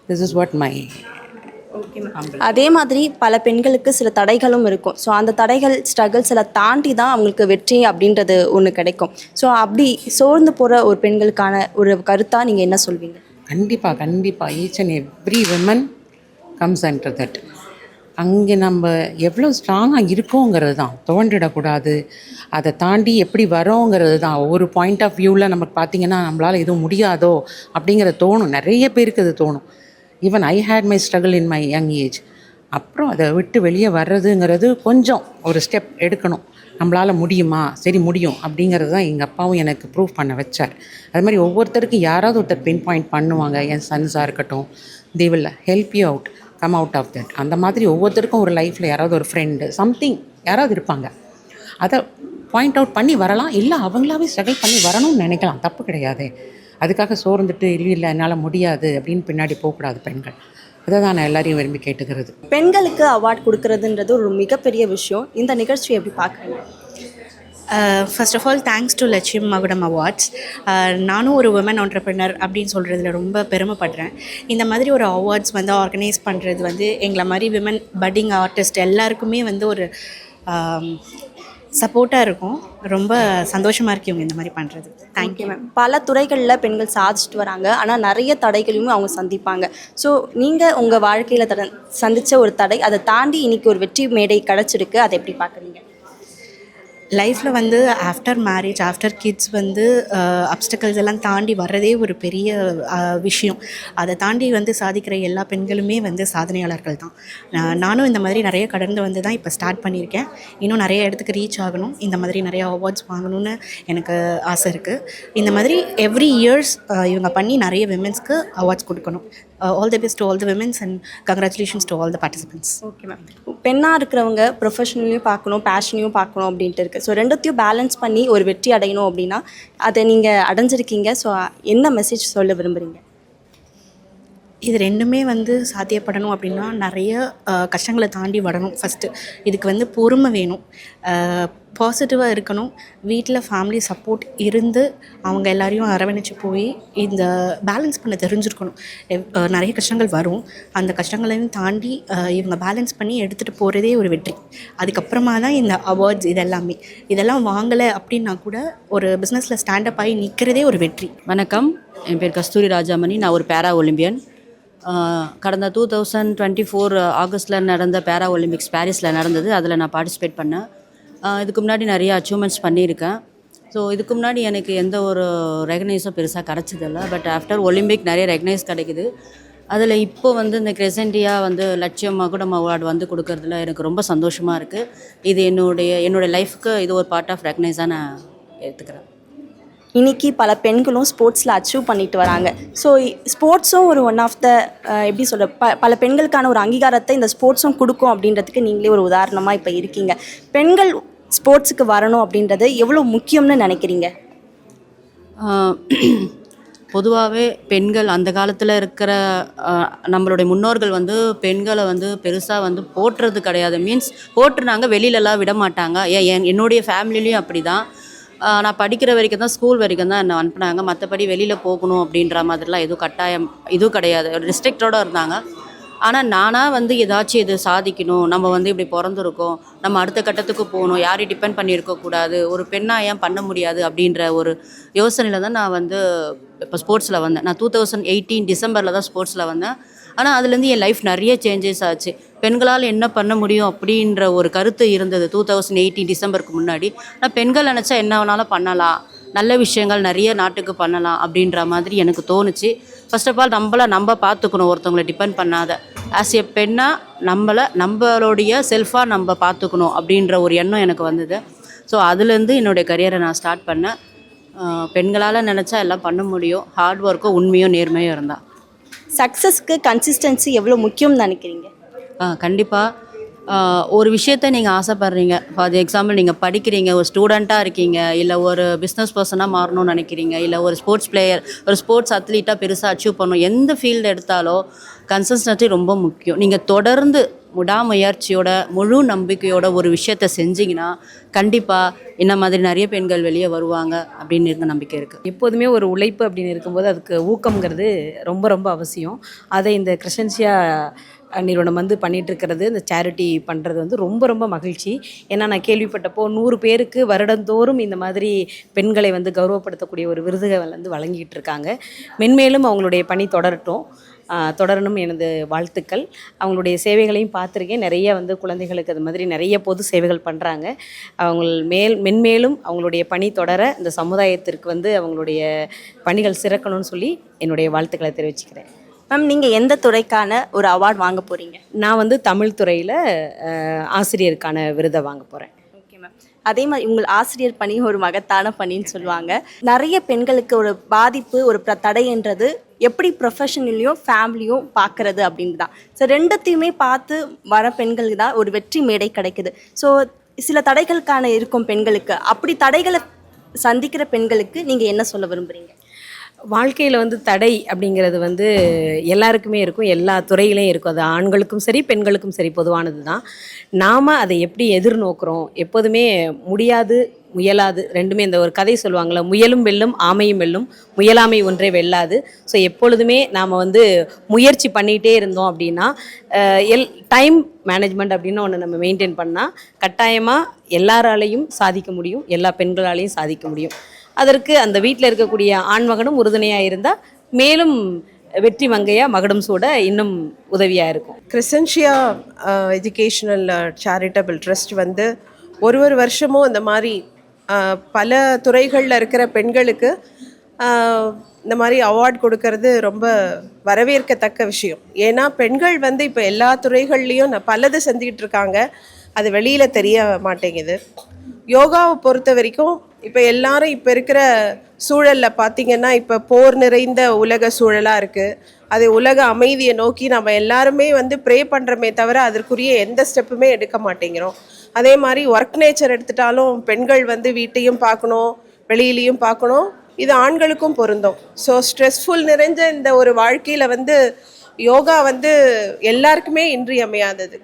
This is what my. அதே மாதிரி பல பெண்களுக்கு சில தடைகளும் இருக்கும். ஸோ அந்த தடைகள் ஸ்ட்ரகிள்ஸ் எல்லாம் தாண்டி தான் அவங்களுக்கு வெற்றி அப்படின்றது ஒன்று கிடைக்கும். ஸோ அப்படி சோர்ந்து போகிற ஒரு பெண்களுக்கான ஒரு கருத்தாக நீங்கள் என்ன சொல்வீங்க? கண்டிப்பாக each and every women comes under that. அங்கே நம்ம எவ்வளோ ஸ்ட்ராங்காக இருக்கோங்கிறது தான், துவண்டிடக்கூடாது. அதை தாண்டி எப்படி வரோங்கிறது தான். ஒவ்வொரு பாயிண்ட் ஆஃப் வியூவில் நமக்கு பார்த்திங்கன்னா நம்மளால் எதுவும் முடியாதோ அப்படிங்கிற தோணும். நிறைய பேருக்கு அது தோணும். Even I hate my struggle in my young age. அப்புறம் அதை விட்டு வெளியே வர்றதுங்கிறது கொஞ்சம் ஒரு ஸ்டெப் எடுக்கணும். நம்மளால் முடியுமா, சரி முடியும் அப்படிங்கிறது தான் எங்கள் அப்பாவும் எனக்கு ப்ரூவ் பண்ண வச்சார். அது மாதிரி ஒவ்வொருத்தருக்கும் யாராவது ஒருத்தர் பின் பாயிண்ட் பண்ணுவாங்க. என் சன்ஸாக இருக்கட்டும், they will help you out, come out of that. அந்த மாதிரி ஒவ்வொருத்தருக்கும் ஒரு லைஃப்பில் யாராவது ஒரு ஃப்ரெண்டு சம்திங் யாராவது இருப்பாங்க. அதை பாயிண்ட் அவுட் பண்ணி வரலாம், இல்லை அவங்களாவே ஸ்ட்ரகிள் பண்ணி வரணும்னு நினைக்கலாம், தப்பு கிடையாது. அதுக்காக சோர்ந்துட்டு இல்லை என்னால் முடியாது அப்படின்னு பின்னாடி போகக்கூடாது பெண்கள். அதை தான் நான் எல்லாரையும் விரும்பி கேட்டுக்கிறது. பெண்களுக்கு அவார்ட் கொடுக்கறதுன்றது ஒரு மிகப்பெரிய விஷயம். இந்த நிகழ்ச்சியை எப்படி பார்க்குறீங்க? First of all thanks to Latchiyam Magudam awards. நானும் ஒரு உமன் ஆண்டர்ப்ரனர் அப்படின்னு சொல்கிறதுல ரொம்ப பெருமைப்படுறேன். இந்த மாதிரி ஒரு அவார்ட்ஸ் வந்து ஆர்கனைஸ் பண்ணுறது வந்து எங்களை மாதிரி விமன் பட்டிங் ஆர்டிஸ்ட் எல்லாருக்குமே வந்து ஒரு சப்போர்ட்டாக இருக்கும். ரொம்ப சந்தோஷமாக இருக்கு இவங்க இந்த மாதிரி பண்ணுறது. Thank you ma'am. பல துறைகளில் பெண்கள் சாதிச்சுட்டு வராங்க, ஆனால் நிறைய தடைகளையும் அவங்க சந்திப்பாங்க. ஸோ நீங்கள் உங்கள் வாழ்க்கையில் சந்தித்த ஒரு தடை, அதை தாண்டி இன்றைக்கி ஒரு வெற்றி மேடை கிடச்சிருக்கு, அதை எப்படி பார்க்குறீங்க? லைஃப்பில் வந்து ஆஃப்டர் மேரேஜ், ஆஃப்டர் கிட்ஸ் வந்து அப்டக்கல்ஸ் எல்லாம் தாண்டி வர்றதே ஒரு பெரிய விஷயம். அதை தாண்டி வந்து சாதிக்கிற எல்லா பெண்களுமே வந்து சாதனையாளர்கள் தான். நானும் இந்த மாதிரி நிறைய கடந்து வந்து தான் இப்போ ஸ்டார்ட் பண்ணியிருக்கேன். இன்னும் நிறைய இடத்துக்கு ரீச் ஆகணும், இந்த மாதிரி நிறைய அவார்ட்ஸ் வாங்கணும்னு எனக்கு ஆசை இருக்குது. இந்த மாதிரி எவ்ரி இயர்ஸ் இவங்க பண்ணி நிறைய விமென்ஸ்க்கு அவார்ட்ஸ் கொடுக்கணும். All the best to all the women's and congratulations to all the participants. Okay ma'am. பெண்ணாக இருக்கிறவங்க ப்ரொஃபஷனலையும் பார்க்கணும், பேஷனையும் பார்க்கணும் அப்படின்ட்டு இருக்குது. ஸோ ரெண்டுத்தையும் பேலன்ஸ் பண்ணி ஒரு வெற்றி அடையணும் அப்படின்னா அதை நீங்கள் அடைஞ்சிருக்கீங்க. ஸோ என்ன மெசேஜ் சொல்ல விரும்புகிறீங்க? இது ரெண்டுமே வந்து சாத்தியப்படணும் அப்படின்னா நிறைய கஷ்டங்களை தாண்டி வரணும். ஃபஸ்ட்டு இதுக்கு வந்து பொறுமை வேணும், பாசிட்டிவாக இருக்கணும், வீட்டில் ஃபேமிலி சப்போர்ட் இருந்து அவங்க எல்லாரையும் அரவணைச்சு போய் இந்த பேலன்ஸ் பண்ண தெரிஞ்சிருக்கணும். நிறைய கஷ்டங்கள் வரும், அந்த கஷ்டங்களையும் தாண்டி இவங்க பேலன்ஸ் பண்ணி எடுத்துகிட்டு போகிறதே ஒரு வெற்றி. அதுக்கப்புறமா தான் இந்த அவார்ட்ஸ் இதெல்லாம் வாங்கலை அப்படின்னா கூட ஒரு பிஸ்னஸில் ஸ்டாண்டப் ஆகி நிற்கிறதே ஒரு வெற்றி. வணக்கம், என் பேர் கஸ்தூரி ராஜாமணி. நான் ஒரு பேரா ஒலிம்பியன். கடந்த 2024 ஆகஸ்ட்டில் நடந்த பேரா ஒலிம்பிக்ஸ் பாரிஸில் நடந்தது. அதில் நான் பார்ட்டிசிபேட் பண்ணேன். இதுக்கு முன்னாடி நிறைய அச்சீவ்மெண்ட்ஸ் பண்ணியிருக்கேன். ஸோ இதுக்கு முன்னாடி எனக்கு எந்த ஒரு ரெகனைஸும் பெருசாக கிடச்சதில்லை. பட் ஆஃப்டர் ஒலிம்பிக் நிறைய ரெகனைஸ் கிடைக்குது. அதில் இப்போ வந்து இந்த கிரெசென்டியாக வந்து லட்சியம் மகுடம் அவார்டு வந்து கொடுக்கறதுல எனக்கு ரொம்ப சந்தோஷமாக இருக்குது. இது என்னுடைய லைஃப்க்கு இது ஒரு பார்ட் ஆஃப் ரெகனைஸாக நான் எடுத்துக்கிறேன். இன்றைக்கி பல பெண்களும் ஸ்போர்ட்ஸில் அச்சீவ் பண்ணிட்டு வராங்க. ஸோ ஸ்போர்ட்ஸும் ஒரு ஒன் ஆஃப் த எப்படி சொல்ல பல பெண்களுக்கான ஒரு அங்கீகாரத்தை இந்த ஸ்போர்ட்ஸும் கொடுக்கும் அப்படின்றதுக்கு நீங்களே ஒரு உதாரணமாக இப்போ இருக்கீங்க. பெண்கள் ஸ்போர்ட்ஸுக்கு வரணும் அப்படின்றது எவ்வளோ முக்கியம்னு நினைக்கிறீங்க? பொதுவாகவே பெண்கள் அந்த காலத்தில் இருக்கிற நம்மளுடைய முன்னோர்கள் வந்து பெண்களை வந்து பெருசாக வந்து போற்றுறது கிடையாது. மீன்ஸ் போட்டுருனாங்க, வெளியிலலாம் விட மாட்டாங்க. என்னுடைய ஃபேமிலிலையும் அப்படி தான். நான் படிக்கிற வரைக்கும் தான், ஸ்கூல் வரைக்கும் தான் என்னை அனுப்புனாங்க. மற்றபடி வெளியில் போகணும் அப்படின்ற மாதிரிலாம் எதுவும் கட்டாயம் இதுவும் கிடையாது. ஒரு ரெஸ்ட்ரிக்டோடு இருந்தாங்க. ஆனால் நானாக வந்து ஏதாச்சும் இது சாதிக்கணும், நம்ம வந்து இப்படி பிறந்திருக்கோம், நம்ம அடுத்த கட்டத்துக்கு போகணும், யாரையும் டிபெண்ட் பண்ணியிருக்கக்கூடாது, ஒரு பெண்ணாக ஏன் பண்ண முடியாது அப்படின்ற ஒரு யோசனையில் தான் நான் வந்து இப்போ ஸ்போர்ட்ஸில் வந்தேன். நான் 2018 டிசம்பரில் தான் ஸ்போர்ட்ஸில் வந்தேன். ஆனால் அதுலேருந்து என் லைஃப் நிறைய சேஞ்சஸ் ஆச்சு. பெண்களால் என்ன பண்ண முடியும் அப்படின்ற ஒரு கருத்து இருந்தது 2018 டிசம்பருக்கு முன்னாடி. நான் பெண்கள் நினச்சா என்ன வேணாலும் பண்ணலாம், நல்ல விஷயங்கள் நிறைய நாட்டுக்கு பண்ணலாம் அப்படின்ற மாதிரி எனக்கு தோணுச்சு. ஃபர்ஸ்ட் ஆஃப் ஆல் நம்ம பார்த்துக்கணும், ஒருத்தவங்களை டிபெண்ட் பண்ணாத. ஆஸ் எ பெண்ணாக நம்மளுடைய செல்ஃபாக நம்ம பார்த்துக்கணும் அப்படின்ற ஒரு எண்ணம் எனக்கு வந்தது. ஸோ அதுலேருந்து என்னுடைய கரியரை நான் ஸ்டார்ட் பண்ணேன். பெண்களால் நினச்சா எல்லாம் பண்ண முடியும், ஹார்ட் ஒர்க்கும் உண்மையும் நேர்மையும் இருந்தால். சக்ஸஸ்க்கு கன்சிஸ்டன்சி எவ்வளோ முக்கியம்னு நினைக்கிறீங்க? கண்டிப்பாக ஒரு விஷயத்த நீங்கள் ஆசைப்பட்றீங்க, ஃபார் எக்ஸாம்பிள் நீங்கள் படிக்கிறீங்க, ஒரு ஸ்டூடெண்ட்டாக இருக்கீங்க, இல்லை ஒரு பிஸ்னஸ் பர்சனாக மாறணும்னு நினைக்கிறீங்க, இல்லை ஒரு ஸ்போர்ட்ஸ் பிளேயர், ஒரு ஸ்போர்ட்ஸ் அத்லீட்டாக பெருசாக அச்சீவ் பண்ணணும், எந்த ஃபீல்டு எடுத்தாலும் கன்சிஸ்டன்சி ரொம்ப முக்கியம். நீங்கள் தொடர்ந்து முடாமுயற்சியோட முழு நம்பிக்கையோட ஒரு விஷயத்த செஞ்சிங்கன்னா கண்டிப்பாக இந்த மாதிரி நிறைய பெண்கள் வெளியே வருவாங்க அப்படின்னு இருக்க நம்பிக்கை இருக்குது. எப்போதுமே ஒரு உழைப்பு அப்படின்னு இருக்கும்போது அதுக்கு ஊக்கம்ங்கிறது ரொம்ப ரொம்ப அவசியம். அதை இந்த கிரெசென்சியா நிறுவனம் வந்து பண்ணிகிட்ருக்கிறது, இந்த சேரிட்டி பண்ணுறது வந்து ரொம்ப ரொம்ப மகிழ்ச்சி. ஏன்னா நான் கேள்விப்பட்டப்போ 100 பேருக்கு வருடந்தோறும் இந்த மாதிரி பெண்களை வந்து கௌரவப்படுத்தக்கூடிய ஒரு விருதுகள் வந்து வழங்கிட்டு இருக்காங்க. மென்மேலும் அவங்களுடைய பணி தொடரணும் எனது வாழ்த்துக்கள். அவங்களுடைய சேவைகளையும் பார்த்துருக்கேன். நிறைய வந்து குழந்தைகளுக்கு அது மாதிரி நிறைய பொது சேவைகள் பண்ணுறாங்க. மென்மேலும் அவங்களுடைய பணி தொடர இந்த சமுதாயத்திற்கு வந்து அவங்களுடைய பணிகள் சிறக்கணும்னு சொல்லி என்னுடைய வாழ்த்துக்களை தெரிவிச்சுக்கிறேன். மேம் நீங்கள் எந்த துறைக்கான ஒரு அவார்ட் வாங்க போகிறீங்க? நான் வந்து தமிழ் துறையில் ஆசிரியருக்கான விருதை வாங்க போகிறேன். Okay ma'am. அதே மாதிரி உங்கள் ஆசிரியர் பணி ஒரு மகத்தான பணின்னு சொல்லுவாங்க. நிறைய பெண்களுக்கு ஒரு பாதிப்பு, ஒரு தடைன்றது எப்படி ப்ரொஃபஷனலையும் ஃபேமிலியும் பார்க்குறது அப்படின்னு தான். ஸோ ரெண்டுத்தையுமே பார்த்து வர பெண்களுக்கு தான் ஒரு வெற்றி மேடை கிடைக்குது. ஸோ சில தடைகளுக்கான இருக்கும் பெண்களுக்கு, அப்படி தடைகளை சந்திக்கிற பெண்களுக்கு நீங்கள் என்ன சொல்ல விரும்புகிறீங்க? வாழ்க்கையில் வந்து தடை அப்படிங்கிறது வந்து எல்லாருக்குமே இருக்கும், எல்லா துறையிலையும் இருக்கும். அது ஆண்களுக்கும் சரி பெண்களுக்கும் சரி பொதுவானது தான். நாம் அதை எப்படி எதிர்நோக்குறோம், எப்போதுமே முடியாது முயலாது ரெண்டுமே, இந்த ஒரு கதை சொல்லுவாங்கள்ல, முயலும் வெல்லும் ஆமையும் வெல்லும் முயலாமை ஒன்றே வெல்லாது. ஸோ எப்பொழுதுமே நாம் வந்து முயற்சி பண்ணிகிட்டே இருந்தோம் அப்படின்னா டைம் மேனேஜ்மெண்ட் அப்படின்னு ஒன்று நம்ம மெயின்டைன் பண்ணால் கட்டாயமாக எல்லாராலையும் சாதிக்க முடியும், எல்லா பெண்களாலையும் சாதிக்க முடியும். அதற்கு அந்த வீட்டில் இருக்கக்கூடிய ஆண்மகனும் உறுதுணையாக இருந்தால் மேலும் வெற்றி மங்கையாக மகுடம் சூட இன்னும் உதவியாக இருக்கும். கிறிஸ்டன்ஷியா எஜுகேஷனல் சேரிட்டபிள் ட்ரஸ்ட் வந்து ஒரு வருஷமும் இந்த மாதிரி பல துறைகளில் இருக்கிற பெண்களுக்கு இந்த மாதிரி அவார்ட் கொடுக்கறது ரொம்ப வரவேற்கத்தக்க விஷயம். ஏன்னா பெண்கள் வந்து இப்போ எல்லா துறைகள்லேயும் பலது செஞ்சுக்கிட்டு இருக்காங்க, அது வெளியில் தெரிய மாட்டேங்குது. யோகாவை பொறுத்த வரைக்கும் இப்போ எல்லாரும் இப்போ இருக்கிற சூழலில் பார்த்திங்கன்னா இப்போ போர் நிறைந்த உலக சூழலாக இருக்குது. அது உலக அமைதியை நோக்கி நம்ம எல்லாருமே வந்து ப்ரே பண்ணுறோமே தவிர அதற்குரிய எந்த ஸ்டெப்புமே எடுக்க மாட்டேங்கிறோம். அதே மாதிரி ஒர்க் நேச்சர் எடுத்துட்டாலும் பெண்கள் வந்து வீட்டையும் பார்க்கணும், வெளியிலையும் பார்க்கணும். இது ஆண்களுக்கும் பொருந்தும். ஸோ ஸ்ட்ரெஸ்ஃபுல் நிறைஞ்ச இந்த ஒரு வாழ்க்கையில் வந்து யோகா வந்து எல்லாருக்குமே இன்றியமையாதது.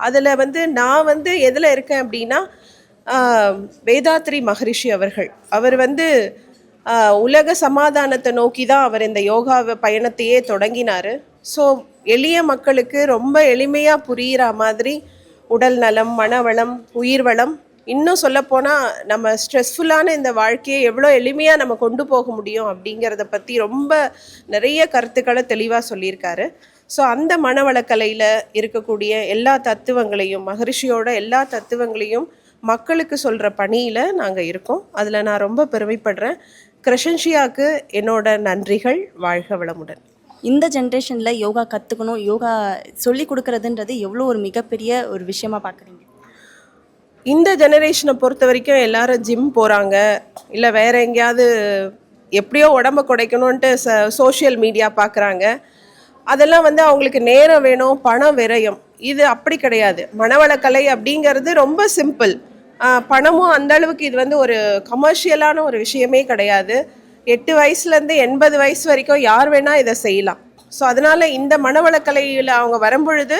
அதில் வந்து நான் வந்து எதில் இருக்கேன் அப்படின்னா, வேதாத்ரி மகரிஷி அவர் வந்து உலக சமாதானத்தை நோக்கி தான் அவர் இந்த யோகா பயணத்தையே தொடங்கினார். ஸோ எளிய மக்களுக்கு ரொம்ப எளிமையாக புரிகிற மாதிரி உடல் நலம், மனவளம், உயிர் வளம், இன்னும் சொல்லப்போனால் நம்ம ஸ்ட்ரெஸ்ஃபுல்லான இந்த வாழ்க்கையை எவ்வளோ எளிமையாக நம்ம கொண்டு போக முடியும் அப்படிங்கிறத பற்றி ரொம்ப நிறைய கருத்துக்களை தெளிவாக சொல்லியிருக்காரு. ஸோ அந்த மனவளக்கலையில் இருக்கக்கூடிய எல்லா தத்துவங்களையும், மகரிஷியோட எல்லா தத்துவங்களையும் மக்களுக்கு சொல்கிற பணியில் நாங்கள் இருக்கோம். அதில் நான் ரொம்ப பெருமைப்படுறேன். கிரஷன்ஷியாவுக்கு என்னோட நன்றிகள். வாழ்க வளமுடன். இந்த ஜென்ரேஷனில் யோகா கற்றுக்கணும், யோகா சொல்லி கொடுக்குறதுன்றது எவ்வளோ ஒரு மிகப்பெரிய ஒரு விஷயமா பார்க்குறீங்க? இந்த ஜெனரேஷனை பொறுத்த வரைக்கும் எல்லாரும் ஜிம் போகிறாங்க, இல்லை வேறு எங்கேயாவது எப்படியோ உடம்பை குறைக்கணுன்ட்டு சோஷியல் மீடியா பார்க்குறாங்க. அதெல்லாம் வந்து அவங்களுக்கு நேரம் வேணும், பணம் விரயம். இது அப்படி கிடையாது. மனவளக்கலை அப்படிங்கிறது ரொம்ப சிம்பிள். பணமும் அந்த அளவுக்கு இது வந்து ஒரு கமர்ஷியலான ஒரு விஷயமே கிடையாது. 8 வயசுலேருந்து 80 வயசு வரைக்கும் யார் வேணால் இதை செய்யலாம். ஸோ அதனால் இந்த மனவளக்கலையில் அவங்க வரும்பொழுது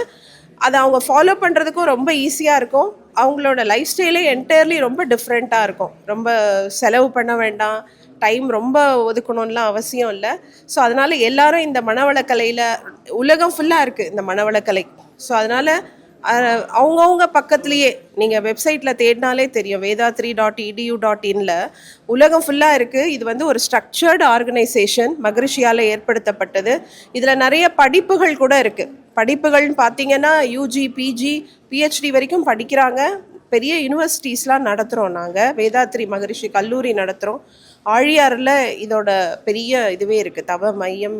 அதை அவங்க ஃபாலோ பண்ணுறதுக்கும் ரொம்ப ஈஸியாக இருக்கும். அவங்களோட லைஃப் ஸ்டைலே என்டையர்லி ரொம்ப டிஃப்ரெண்ட்டாக இருக்கும். ரொம்ப செலவு பண்ண வேண்டாம், டைம் ரொம்ப ஒதுக்கணும்லாம் அவசியம் இல்லை. ஸோ அதனால் எல்லாரும் இந்த மனவளக்கலையில், உலகம் ஃபுல்லாக இருக்குது இந்த மனவளக்கலை. ஸோ அதனால் அவங்கவுங்க பக்கத்துலேயே நீங்கள் வெப்சைட்டில் தேடினாலே தெரியும், vedatri.edu.inல உலகம் ஃபுல்லாக இருக்குது. இது வந்து ஒரு ஸ்ட்ரக்சர்டு ஆர்கனைசேஷன், மகரிஷியால் ஏற்படுத்தப்பட்டது. இதில் நிறைய படிப்புகள் கூட இருக்குது. படிப்புகள்னு பார்த்தீங்கன்னா யூஜி, பிஜி, பிஹெச்டி வரைக்கும் படிக்கிறாங்க. பெரிய யூனிவர்சிட்டிஸ்லாம் நடத்துகிறோம். நாங்கள் வேதாத்ரி மகரிஷி கல்லூரி நடத்துகிறோம். ஆழியாரில் இதோட பெரிய இதுவே இருக்குது, தவ மையம்,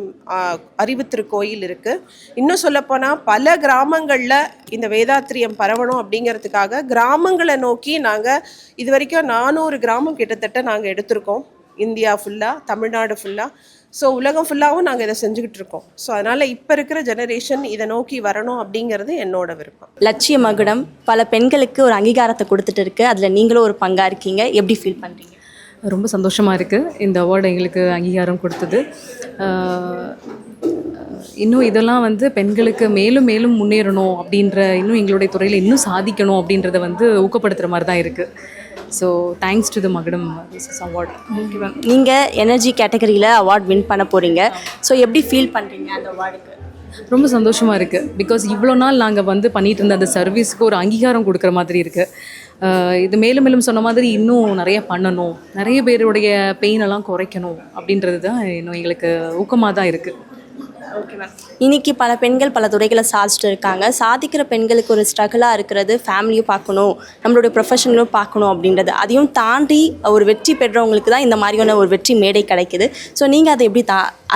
அறிவுத்திருக்கோயில் இருக்குது. இன்னும் சொல்லப்போனால் பல கிராமங்களில் இந்த வேதாத்திரியம் பரவணும் அப்படிங்கிறதுக்காக கிராமங்களை நோக்கி நாங்கள் இது வரைக்கும் 400 கிராமம் கிட்டத்தட்ட நாங்கள் எடுத்திருக்கோம், இந்தியா ஃபுல்லாக, தமிழ்நாடு ஃபுல்லாக. ஸோ உலகம் ஃபுல்லாகவும் நாங்கள் இதை செஞ்சுக்கிட்டு இருக்கோம். ஸோ அதனால் இப்போ இருக்கிற ஜெனரேஷன் இதை நோக்கி வரணும் அப்படிங்கிறது என்னோட விருப்பம். லட்சிய மகுடம் பல பெண்களுக்கு ஒரு அங்கீகாரத்தை கொடுத்துட்டு இருக்கு, அதில் நீங்களும் ஒரு பங்காக இருக்கீங்க. எப்படி ஃபீல் பண்ணுறீங்க? ரொம்ப சந்தோஷமாக இருக்குது இந்த அவார்டு எங்களுக்கு அங்கீகாரம் கொடுத்தது. இன்னும் இதெல்லாம் வந்து பெண்களுக்கு மேலும் மேலும் முன்னேறணும் அப்படின்ற, இன்னும் எங்களுடைய துறையில் இன்னும் சாதிக்கணும் அப்படின்றத வந்து ஊக்கப்படுத்துகிற மாதிரி தான் இருக்குது. ஸோ தேங்க்ஸ் டு த மகுடம் அவார்ட். Okay ma'am. நீங்கள் எனர்ஜி கேட்டகரியில் அவார்ட் வின் பண்ண போகிறீங்க. ஸோ எப்படி ஃபீல் பண்ணுறீங்க அந்த அவார்டுக்கு? ரொம்ப சந்தோஷமாக இருக்குது. பிகாஸ் இவ்வளோ நாள் நாங்கள் வந்து பண்ணிகிட்டு இருந்த அந்த சர்வீஸுக்கு ஒரு அங்கீகாரம் கொடுக்குற மாதிரி இருக்குது. இது மேலும் மேலும் சொன்ன மாதிரி இன்னும் நிறைய பண்ணணும், நிறைய பேருடைய பெயினெல்லாம் குறைக்கணும் அப்படின்றது தான் இன்னும் எங்களுக்கு ஊக்கமாக தான் இருக்குது. Okay ma'am. இன்னைக்கு பல பெண்கள் பல துறைகளை சாதிச்சுட்டு இருக்காங்க. சாதிக்கிற பெண்களுக்கு ஒரு ஸ்ட்ரகிளாக இருக்கிறது ஃபேமிலியும் பார்க்கணும், நம்மளுடைய ப்ரொஃபஷனலும் பார்க்கணும் அப்படின்றது. அதையும் தாண்டி ஒரு வெற்றி பெற்றவங்களுக்கு தான் இந்த மாதிரியான ஒரு வெற்றி மேடை கிடைக்குது. ஸோ நீங்கள் அதை எப்படி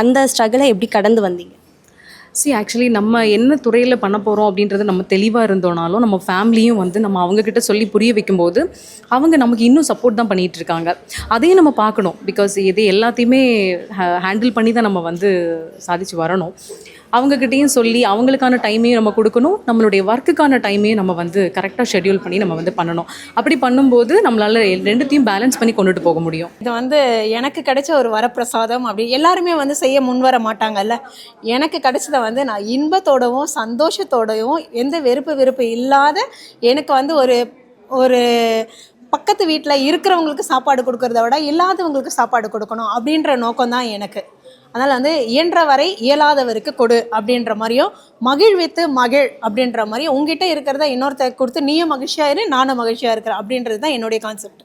அந்த ஸ்ட்ரகிளை எப்படி கடந்து வந்தீங்க? ஆக்சுவலி நம்ம என்ன துறையில் பண்ண போகிறோம் அப்படின்றது நம்ம தெளிவாக இருந்தோனாலும் நம்ம ஃபேமிலியும் வந்து நம்ம அவங்கக்கிட்ட சொல்லி புரிய வைக்கும்போது அவங்க நமக்கு இன்னும் சப்போர்ட் தான் பண்ணிகிட்டு இருக்காங்க. அதையும் நம்ம பார்க்கணும். பிகாஸ் இது எல்லாத்தையுமே ஹேண்டில் பண்ணி தான் நம்ம வந்து சாதிச்சு வரணும். அவங்கக்கிட்டேயும் சொல்லி அவங்களுக்கான டைமையும் நம்ம கொடுக்கணும், நம்மளுடைய ஒர்க்குக்கான டைமையும் நம்ம வந்து கரெக்டாக ஷெட்யூல் பண்ணி நம்ம வந்து பண்ணணும். அப்படி பண்ணும்போது நம்மளால் ரெண்டுத்தையும் பேலன்ஸ் பண்ணி கொண்டுட்டு போக முடியும். இது வந்து எனக்கு கிடைச்ச ஒரு வரப்பிரசாதம். அப்படி எல்லாருமே வந்து செய்ய முன்வர மாட்டாங்கல்ல. எனக்கு கிடைச்சதை வந்து நான் இன்பத்தோடவும் சந்தோஷத்தோடவும் எந்த வெறுப்பு இல்லாத எனக்கு வந்து ஒரு பக்கத்து வீட்டில் இருக்கிறவங்களுக்கு சாப்பாடு கொடுக்கறத விட இல்லாதவங்களுக்கு சாப்பாடு கொடுக்கணும் அப்படின்ற நோக்கம் தான் எனக்கு. அதனால் வந்து இயன்ற வரை இயலாதவருக்கு கொடு அப்படின்ற மாதிரியும், மகிழ்வித்து மகிழ் அப்படின்ற மாதிரியும், உங்ககிட்ட இருக்கிறத இன்னொருத்தர் கொடுத்து நீயும் மகிழ்ச்சியாக இரு நானும் மகிழ்ச்சியாக இருக்கிறேன் அப்படின்றது தான் என்னுடைய கான்செப்ட்.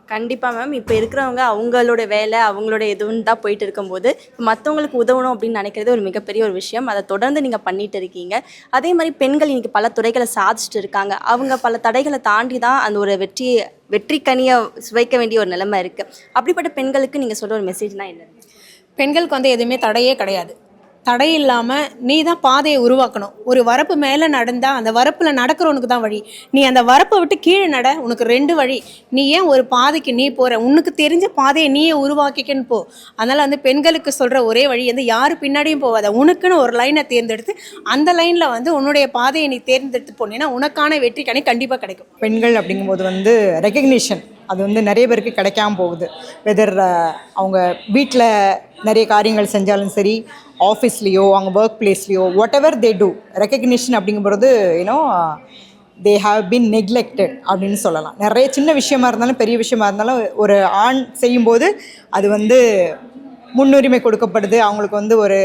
கண்டிப்பாக மேம். இப்போ இருக்கிறவங்க அவங்களோட வேலை அவங்களோட எதுவும் தான் போயிட்டு இருக்கும்போது மற்றவங்களுக்கு உதவணும் அப்படின்னு நினைக்கிறது ஒரு மிகப்பெரிய ஒரு விஷயம். அதை தொடர்ந்து நீங்கள் பண்ணிட்டு இருக்கீங்க. அதே மாதிரி பெண்கள் இன்றைக்கி பல துறைகளை சாதிச்சுட்டு இருக்காங்க. அவங்க பல தடைகளை தாண்டி தான் அந்த ஒரு வெற்றி கனியை சுவைக்க வேண்டிய ஒரு நிலைமை இருக்குது. அப்படிப்பட்ட பெண்களுக்கு நீங்கள் சொல்கிற ஒரு மெசேஜ்னால் என்ன? பெண்களுக்கு வந்து எதுவுமே தடையே கிடையாது. தடை இல்லாமல் நீ தான் பாதையை உருவாக்கணும். ஒரு வரப்பு மேலே நடந்தால் அந்த வரப்பில் நடக்கிறவனுக்கு தான் வழி. நீ அந்த வரப்பை விட்டு கீழே நட, உனக்கு 2 வழி. நீ ஏன் ஒரு பாதைக்கு நீ போகிற? உனக்கு தெரிஞ்ச பாதையை நீயே உருவாக்கிக்கன்னு போ. அதனால் வந்து பெண்களுக்கு சொல்கிற ஒரே வழி வந்து யார் பின்னாடியும் போகாத. உனக்குன்னு ஒரு லைனை தேர்ந்தெடுத்து அந்த லைனில் வந்து உன்னுடைய பாதையை நீ தேர்ந்தெடுத்து போனீங்கன்னா உனக்கான வெற்றி கண்டிப்பாக கிடைக்கும். பெண்கள் அப்படிங்கும்போது வந்து ரெகக்னிஷன் அது வந்து நிறைய பேருக்கு கிடைக்காம போகுது. வெதர் அவங்க வீட்டில் நிறைய காரியங்கள் செஞ்சாலும் சரி, ஆஃபீஸ்லேயோ அவங்க ஒர்க் பிளேஸ்லேயோ whatever they do, recognition அப்படிங்கும்போது தே ஹாவ் பீன் நெக்லெக்டட் அப்படின்னு சொல்லலாம். நிறைய சின்ன விஷயமா இருந்தாலும் பெரிய விஷயமா இருந்தாலும் ஒரு ஆண் செய்யும்போது அது வந்து முன்னுரிமை கொடுக்கப்படுது. அவங்களுக்கு வந்து ஒரு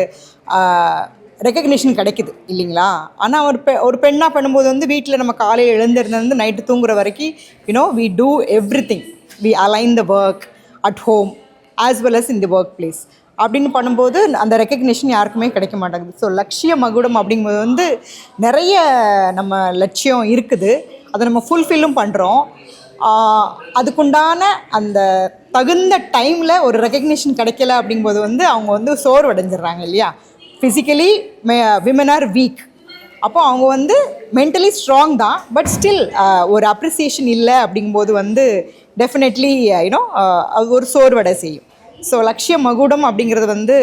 ரெகக்னிஷன் கிடைக்குது இல்லைங்களா. ஆனால் ஒரு பெண்ணாக பண்ணும்போது வந்து வீட்டில் நம்ம காலையில் எழுந்திருந்தது நைட்டு தூங்குற வரைக்கும் we do everything. We align the work at home as well as in the workplace அப்படின்னு பண்ணும்போது அந்த ரெகக்னிஷன் யாருக்குமே கிடைக்க மாட்டேங்குது. ஸோ லட்சிய மகுடம் அப்படிங்கும்போது வந்து நிறைய நம்ம லட்சியம் இருக்குது, அதை நம்ம ஃபுல்ஃபில்லும் பண்ணுறோம். அதுக்குண்டான அந்த தகுந்த டைமில் ஒரு ரெகக்னிஷன் கிடைக்கல அப்படிங்கும்போது வந்து அவங்க வந்து சோர்வடைஞ்சிடுறாங்க இல்லையா. Physically women R week. அப்போ அவங்க வந்து மென்டலி ஸ்ட்ராங் தான், பட் ஸ்டில் ஒரு அப்ரிசியேஷன் இல்லை அப்படிங்கும்போது வந்து டெஃபினெட்லி ஒரு சோர்வடை செய்யும். ஸோ லட்சிய மகுடம் அப்படிங்கிறது வந்து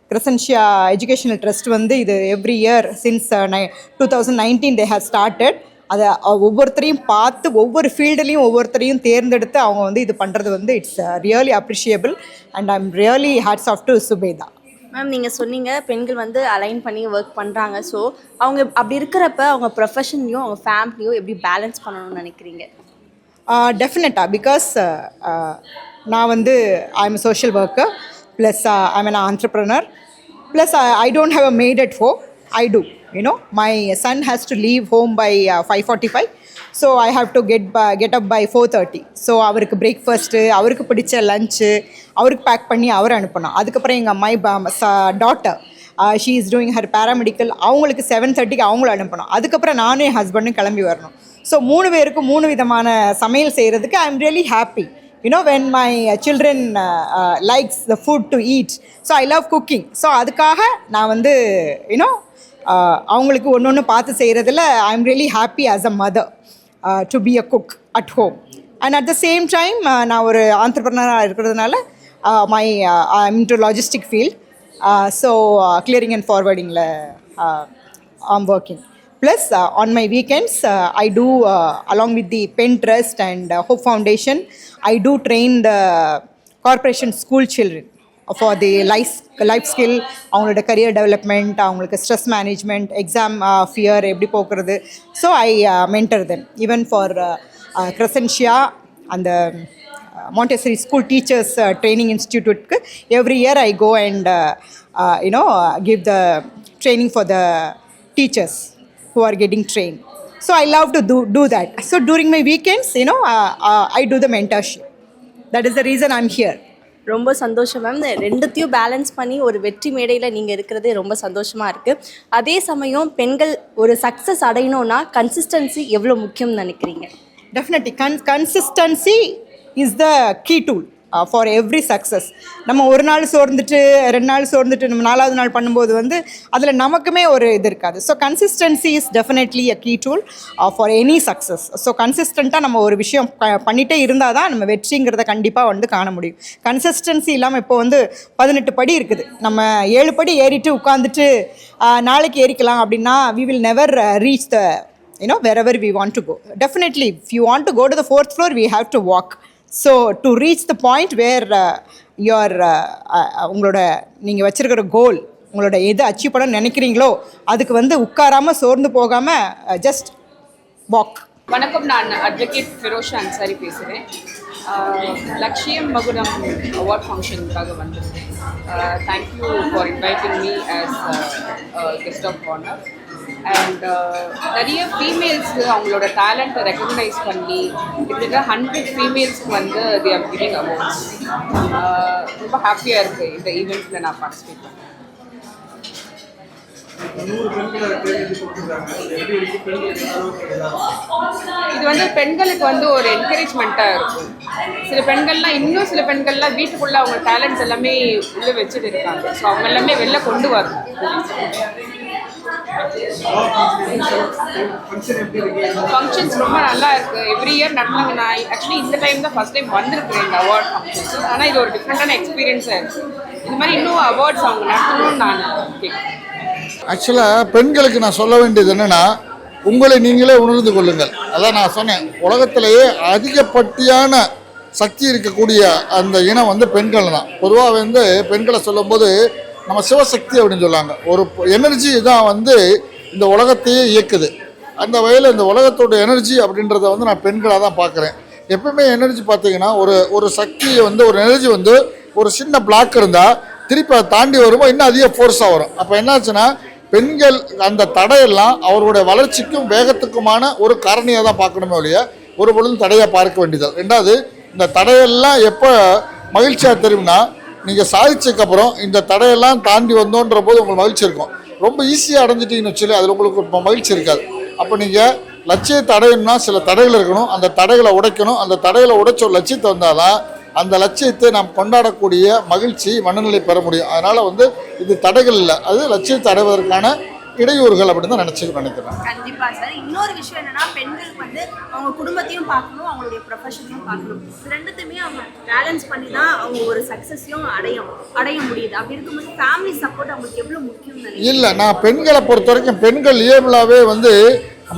கிரசன்ஷியா எஜுகேஷனல் ட்ரஸ்ட் வந்து இது every year since 2019 they have started. அதை ஒவ்வொருத்தரையும் பார்த்து ஒவ்வொரு ஃபீல்டுலேயும் ஒவ்வொருத்தரையும் தேர்ந்தெடுத்து அவங்க வந்து இது பண்ணுறது வந்து it's really appreciable and I am really hats off to Subetha. Ma'am, நீங்கள் சொன்னீங்க பெண்கள் வந்து அலைன் பண்ணி ஒர்க் பண்ணுறாங்க. ஸோ அவங்க அப்படி இருக்கிறப்ப அவங்க ப்ரொஃபஷன்லையும் அவங்க ஃபேமிலியும் எப்படி பேலன்ஸ் பண்ணணும்னு நினைக்கிறீங்க? டெஃபினட்டாக. பிகாஸ் நான் வந்து I am social worker plus I am an entrepreneur plus I don't have a maid at home. I do. My son has to leave home by 5:45. So I have to get up by 4:30. So அவருக்கு breakfast, அவருக்கு பிடிச்ச lunch, அவருக்கு back பண்ணி அவரை அனுப்பணும். அதுக்கப்புறம் எங்கள் my daughter she is doing her paramedical, அவங்களுக்கு 7:30க்கு அவங்கள அனுப்பணும். அதுக்கப்புறம் நானும் என் ஹஸ்பண்டும் கிளம்பி வரணும். ஸோ 3 பேருக்கும் 3 விதமான சமையல் செய்கிறதுக்கு ஐ am really happy. When my children likes the food to eat. So I love cooking. So அதுக்காக நான் வந்து அவங்களுக்கு ஒன்று பார்த்து செய்கிறதுல I am really happy as a mother to be a cook at home. And at the same time நான் ஒரு ஆண்டர்ப்ரனராக இருக்கிறதுனால I am into logistic field. So clearing and ஃபார்வர்டிங்கில் I am working. Plus on my weekends I do along with the Pen Trust and Hope Foundation, I do train the corporation school children for the life skill, அவங்களோட career development, அவங்களுக்கு stress management, exam fear எப்படி போக்குறது. So I mentor them. Even for Crescentia and the Montessori School Teachers Training Institute, every year I go and give the training for the teachers who are getting trained. So I love to do that. So during my weekends, I do the mentorship. That is the reason I'm here. ரொம்ப சந்தோஷம் ma'am. ரெண்டுத்தையும் balance பண்ணி ஒரு வெற்றி மேடையில் நீங்கள் இருக்கிறது ரொம்ப சந்தோஷமாக இருக்குது. அதே சமயம் பெண்கள் ஒரு சக்ஸஸ் அடையணும்னா கன்சிஸ்டன்சி எவ்வளோ முக்கியம்னு நினைக்கிறீங்க? Definitely. Consistency is the key tool. For every success. நம்ம ஒரு நாள் சோர்ந்துட்டு 2 நாள் சோர்ந்துட்டு நம்ம 4வது நாள் பண்ணும்போது வந்து அதில் நமக்குமே ஒரு இது இருக்காது. So consistency is definitely a key tool for any success. So கன்சிஸ்டண்ட்டாக நம்ம ஒரு விஷயம் பண்ணிகிட்டே இருந்தால் தான் நம்ம வெற்றிங்கிறத கண்டிப்பாக வந்து காண முடியும். கன்சிஸ்டன்சி இல்லாமல் இப்போ வந்து 18 படி இருக்குது, நம்ம 7 படி ஏறிட்டு உட்காந்துட்டு நாளைக்கு ஏறிக்கலாம் அப்படின்னா we will never reach the wherever we want to go. Definitely if you want to go to the 4th floor we have to walk. So to reach the point where your உங்களோட நீங்கள் வச்சிருக்கிற கோல், உங்களோட எது achieve பண்ண நினைக்கிறீங்களோ அதுக்கு வந்து உட்காராமல் சோர்ந்து போகாமல் ஜஸ்ட் வாக். வணக்கம், நான் அட்வொகேட் ஃபெரோஷா அன்சாரி பேசுகிறேன். லட்சியம் மகுடம் அவார்ட் ஃபங்க்ஷனுக்காக வந்திருக்கேன். Thank you for inviting me as guest of honour. And நிறைய ஃபீமேல்ஸ்க்கு அவங்களோட டேலண்ட்டை ரெக்கக்னைஸ் பண்ணி கிட்டத்தட்ட 100 ஃபீமேல்ஸ்க்கு வந்து தி ஆர் கிவிங் அவார்ட்ஸ். ரொம்ப ஹாப்பியாக இருக்குது இந்த ஈவெண்ட்டில் நான் பார்ட்டிசிபேட் பண்ணேன். இது வந்து பெண்களுக்கு வந்து ஒரு என்கரேஜ்மெண்ட்டாக இருக்கும். சில பெண்கள்லாம் வீட்டுக்குள்ளே அவங்க டேலண்ட்ஸ் எல்லாமே உள்ளே வச்சுட்டு இருக்காங்க. ஸோ அவங்க எல்லாமே வெளில கொண்டு வரணும். ஃபங்க்ஷன்ஸ் ரொம்ப நல்லா இருக்குது. எவ்ரி இயர் நடந்தாங்க. நான் ஆக்சுவலி இந்த டைம் தான் ஃபஸ்ட் டைம் வந்திருக்கிறேன் இந்த அவார்ட் ஃபங்க்ஷன்ஸ். ஆனால் இது ஒரு டிஃப்ரெண்ட்டான எக்ஸ்பீரியன்ஸாக இருக்குது. இது மாதிரி இன்னும் அவார்ட்ஸ் அவங்க நடத்தணும்னு நான் கேட்குறேன். ஆக்சுவலாக பெண்களுக்கு நான் சொல்ல வேண்டியது என்னென்னா, உங்களை நீங்களே உணர்ந்து கொள்ளுங்கள். அதான் நான் சொன்னேன், உலகத்திலேயே அதிகப்பட்டியான சக்தி இருக்கக்கூடிய அந்த இனம் வந்து பெண்கள் தான். பொதுவாக வந்து பெண்களை சொல்லும்போது நம்ம சிவசக்தி அப்படின்னு சொல்லுவாங்க. ஒரு எனர்ஜி தான் வந்து இந்த உலகத்தையே இயக்குது. அந்த வகையில் இந்த உலகத்தோட எனர்ஜி அப்படின்றத வந்து நான் பெண்களாக தான் பார்க்குறேன். எப்பவுமே எனர்ஜி பார்த்தீங்கன்னா ஒரு சக்தியை வந்து ஒரு எனர்ஜி வந்து ஒரு சின்ன பிளாக் இருந்தால் திருப்பி அதை தாண்டி வரும்போது இன்னும் அதிக ஃபோர்ஸாக வரும். அப்போ என்னாச்சுன்னா பெண்கள் அந்த தடையெல்லாம் அவருடைய வளர்ச்சிக்கும் வேகத்துக்குமான ஒரு காரணியாக தான் பார்க்கணுமே ஒழிய ஒரு பொழுதும் தடையாக பார்க்க வேண்டியது. ரெண்டாவது, இந்த தடையெல்லாம் எப்போ மகிழ்ச்சியாக தெரியும்னா, நீங்கள் சாதிச்சதுக்கப்புறம் இந்த தடையெல்லாம் தாண்டி வந்தோன்ற போது உங்களுக்கு மகிழ்ச்சி இருக்கும். ரொம்ப ஈஸியாக அடைஞ்சிட்டிங்கன்னு வச்சுல அதில் உங்களுக்கு இப்போ மகிழ்ச்சி இருக்காது. அப்போ நீங்கள் லட்சியத்தை அடையணும்னா சில தடைகள் இருக்கணும், அந்த தடைகளை உடைக்கணும். அந்த தடைகளை உடைச்ச ஒரு லட்சியத்தை வந்தால் தான் அந்த லட்சியத்தை நாம் கொண்டாடக்கூடிய மகிழ்ச்சி மனநிலை பெற முடியும். அதனால் வந்து இது தடைகள் இல்லை, அது லட்சியத்தை அடைவதற்கான இடையூறுகள் அப்படின்னு தான் நினைக்கிறேன். கண்டிப்பா சார். இன்னொரு விஷயம் என்னன்னா, பெண்களுக்கு வந்து அவங்க குடும்பத்தையும் பார்க்கணும், அவங்களுடைய ப்ரொஃபஷனையும் பார்க்கணும். இது ரெண்டுத்தையுமே அவங்க பேலன்ஸ் பண்ணி தான் அவங்க ஒரு சக்ஸஸையும் அடைய முடியுது. அப்படி இருக்கும்போது ஃபேமிலி சப்போர்ட் அவங்களுக்கு எவ்வளோ முக்கியம்? இல்லை, நான் பெண்களை பொறுத்த வரைக்கும் பெண்கள் இயல்புலாகவே வந்து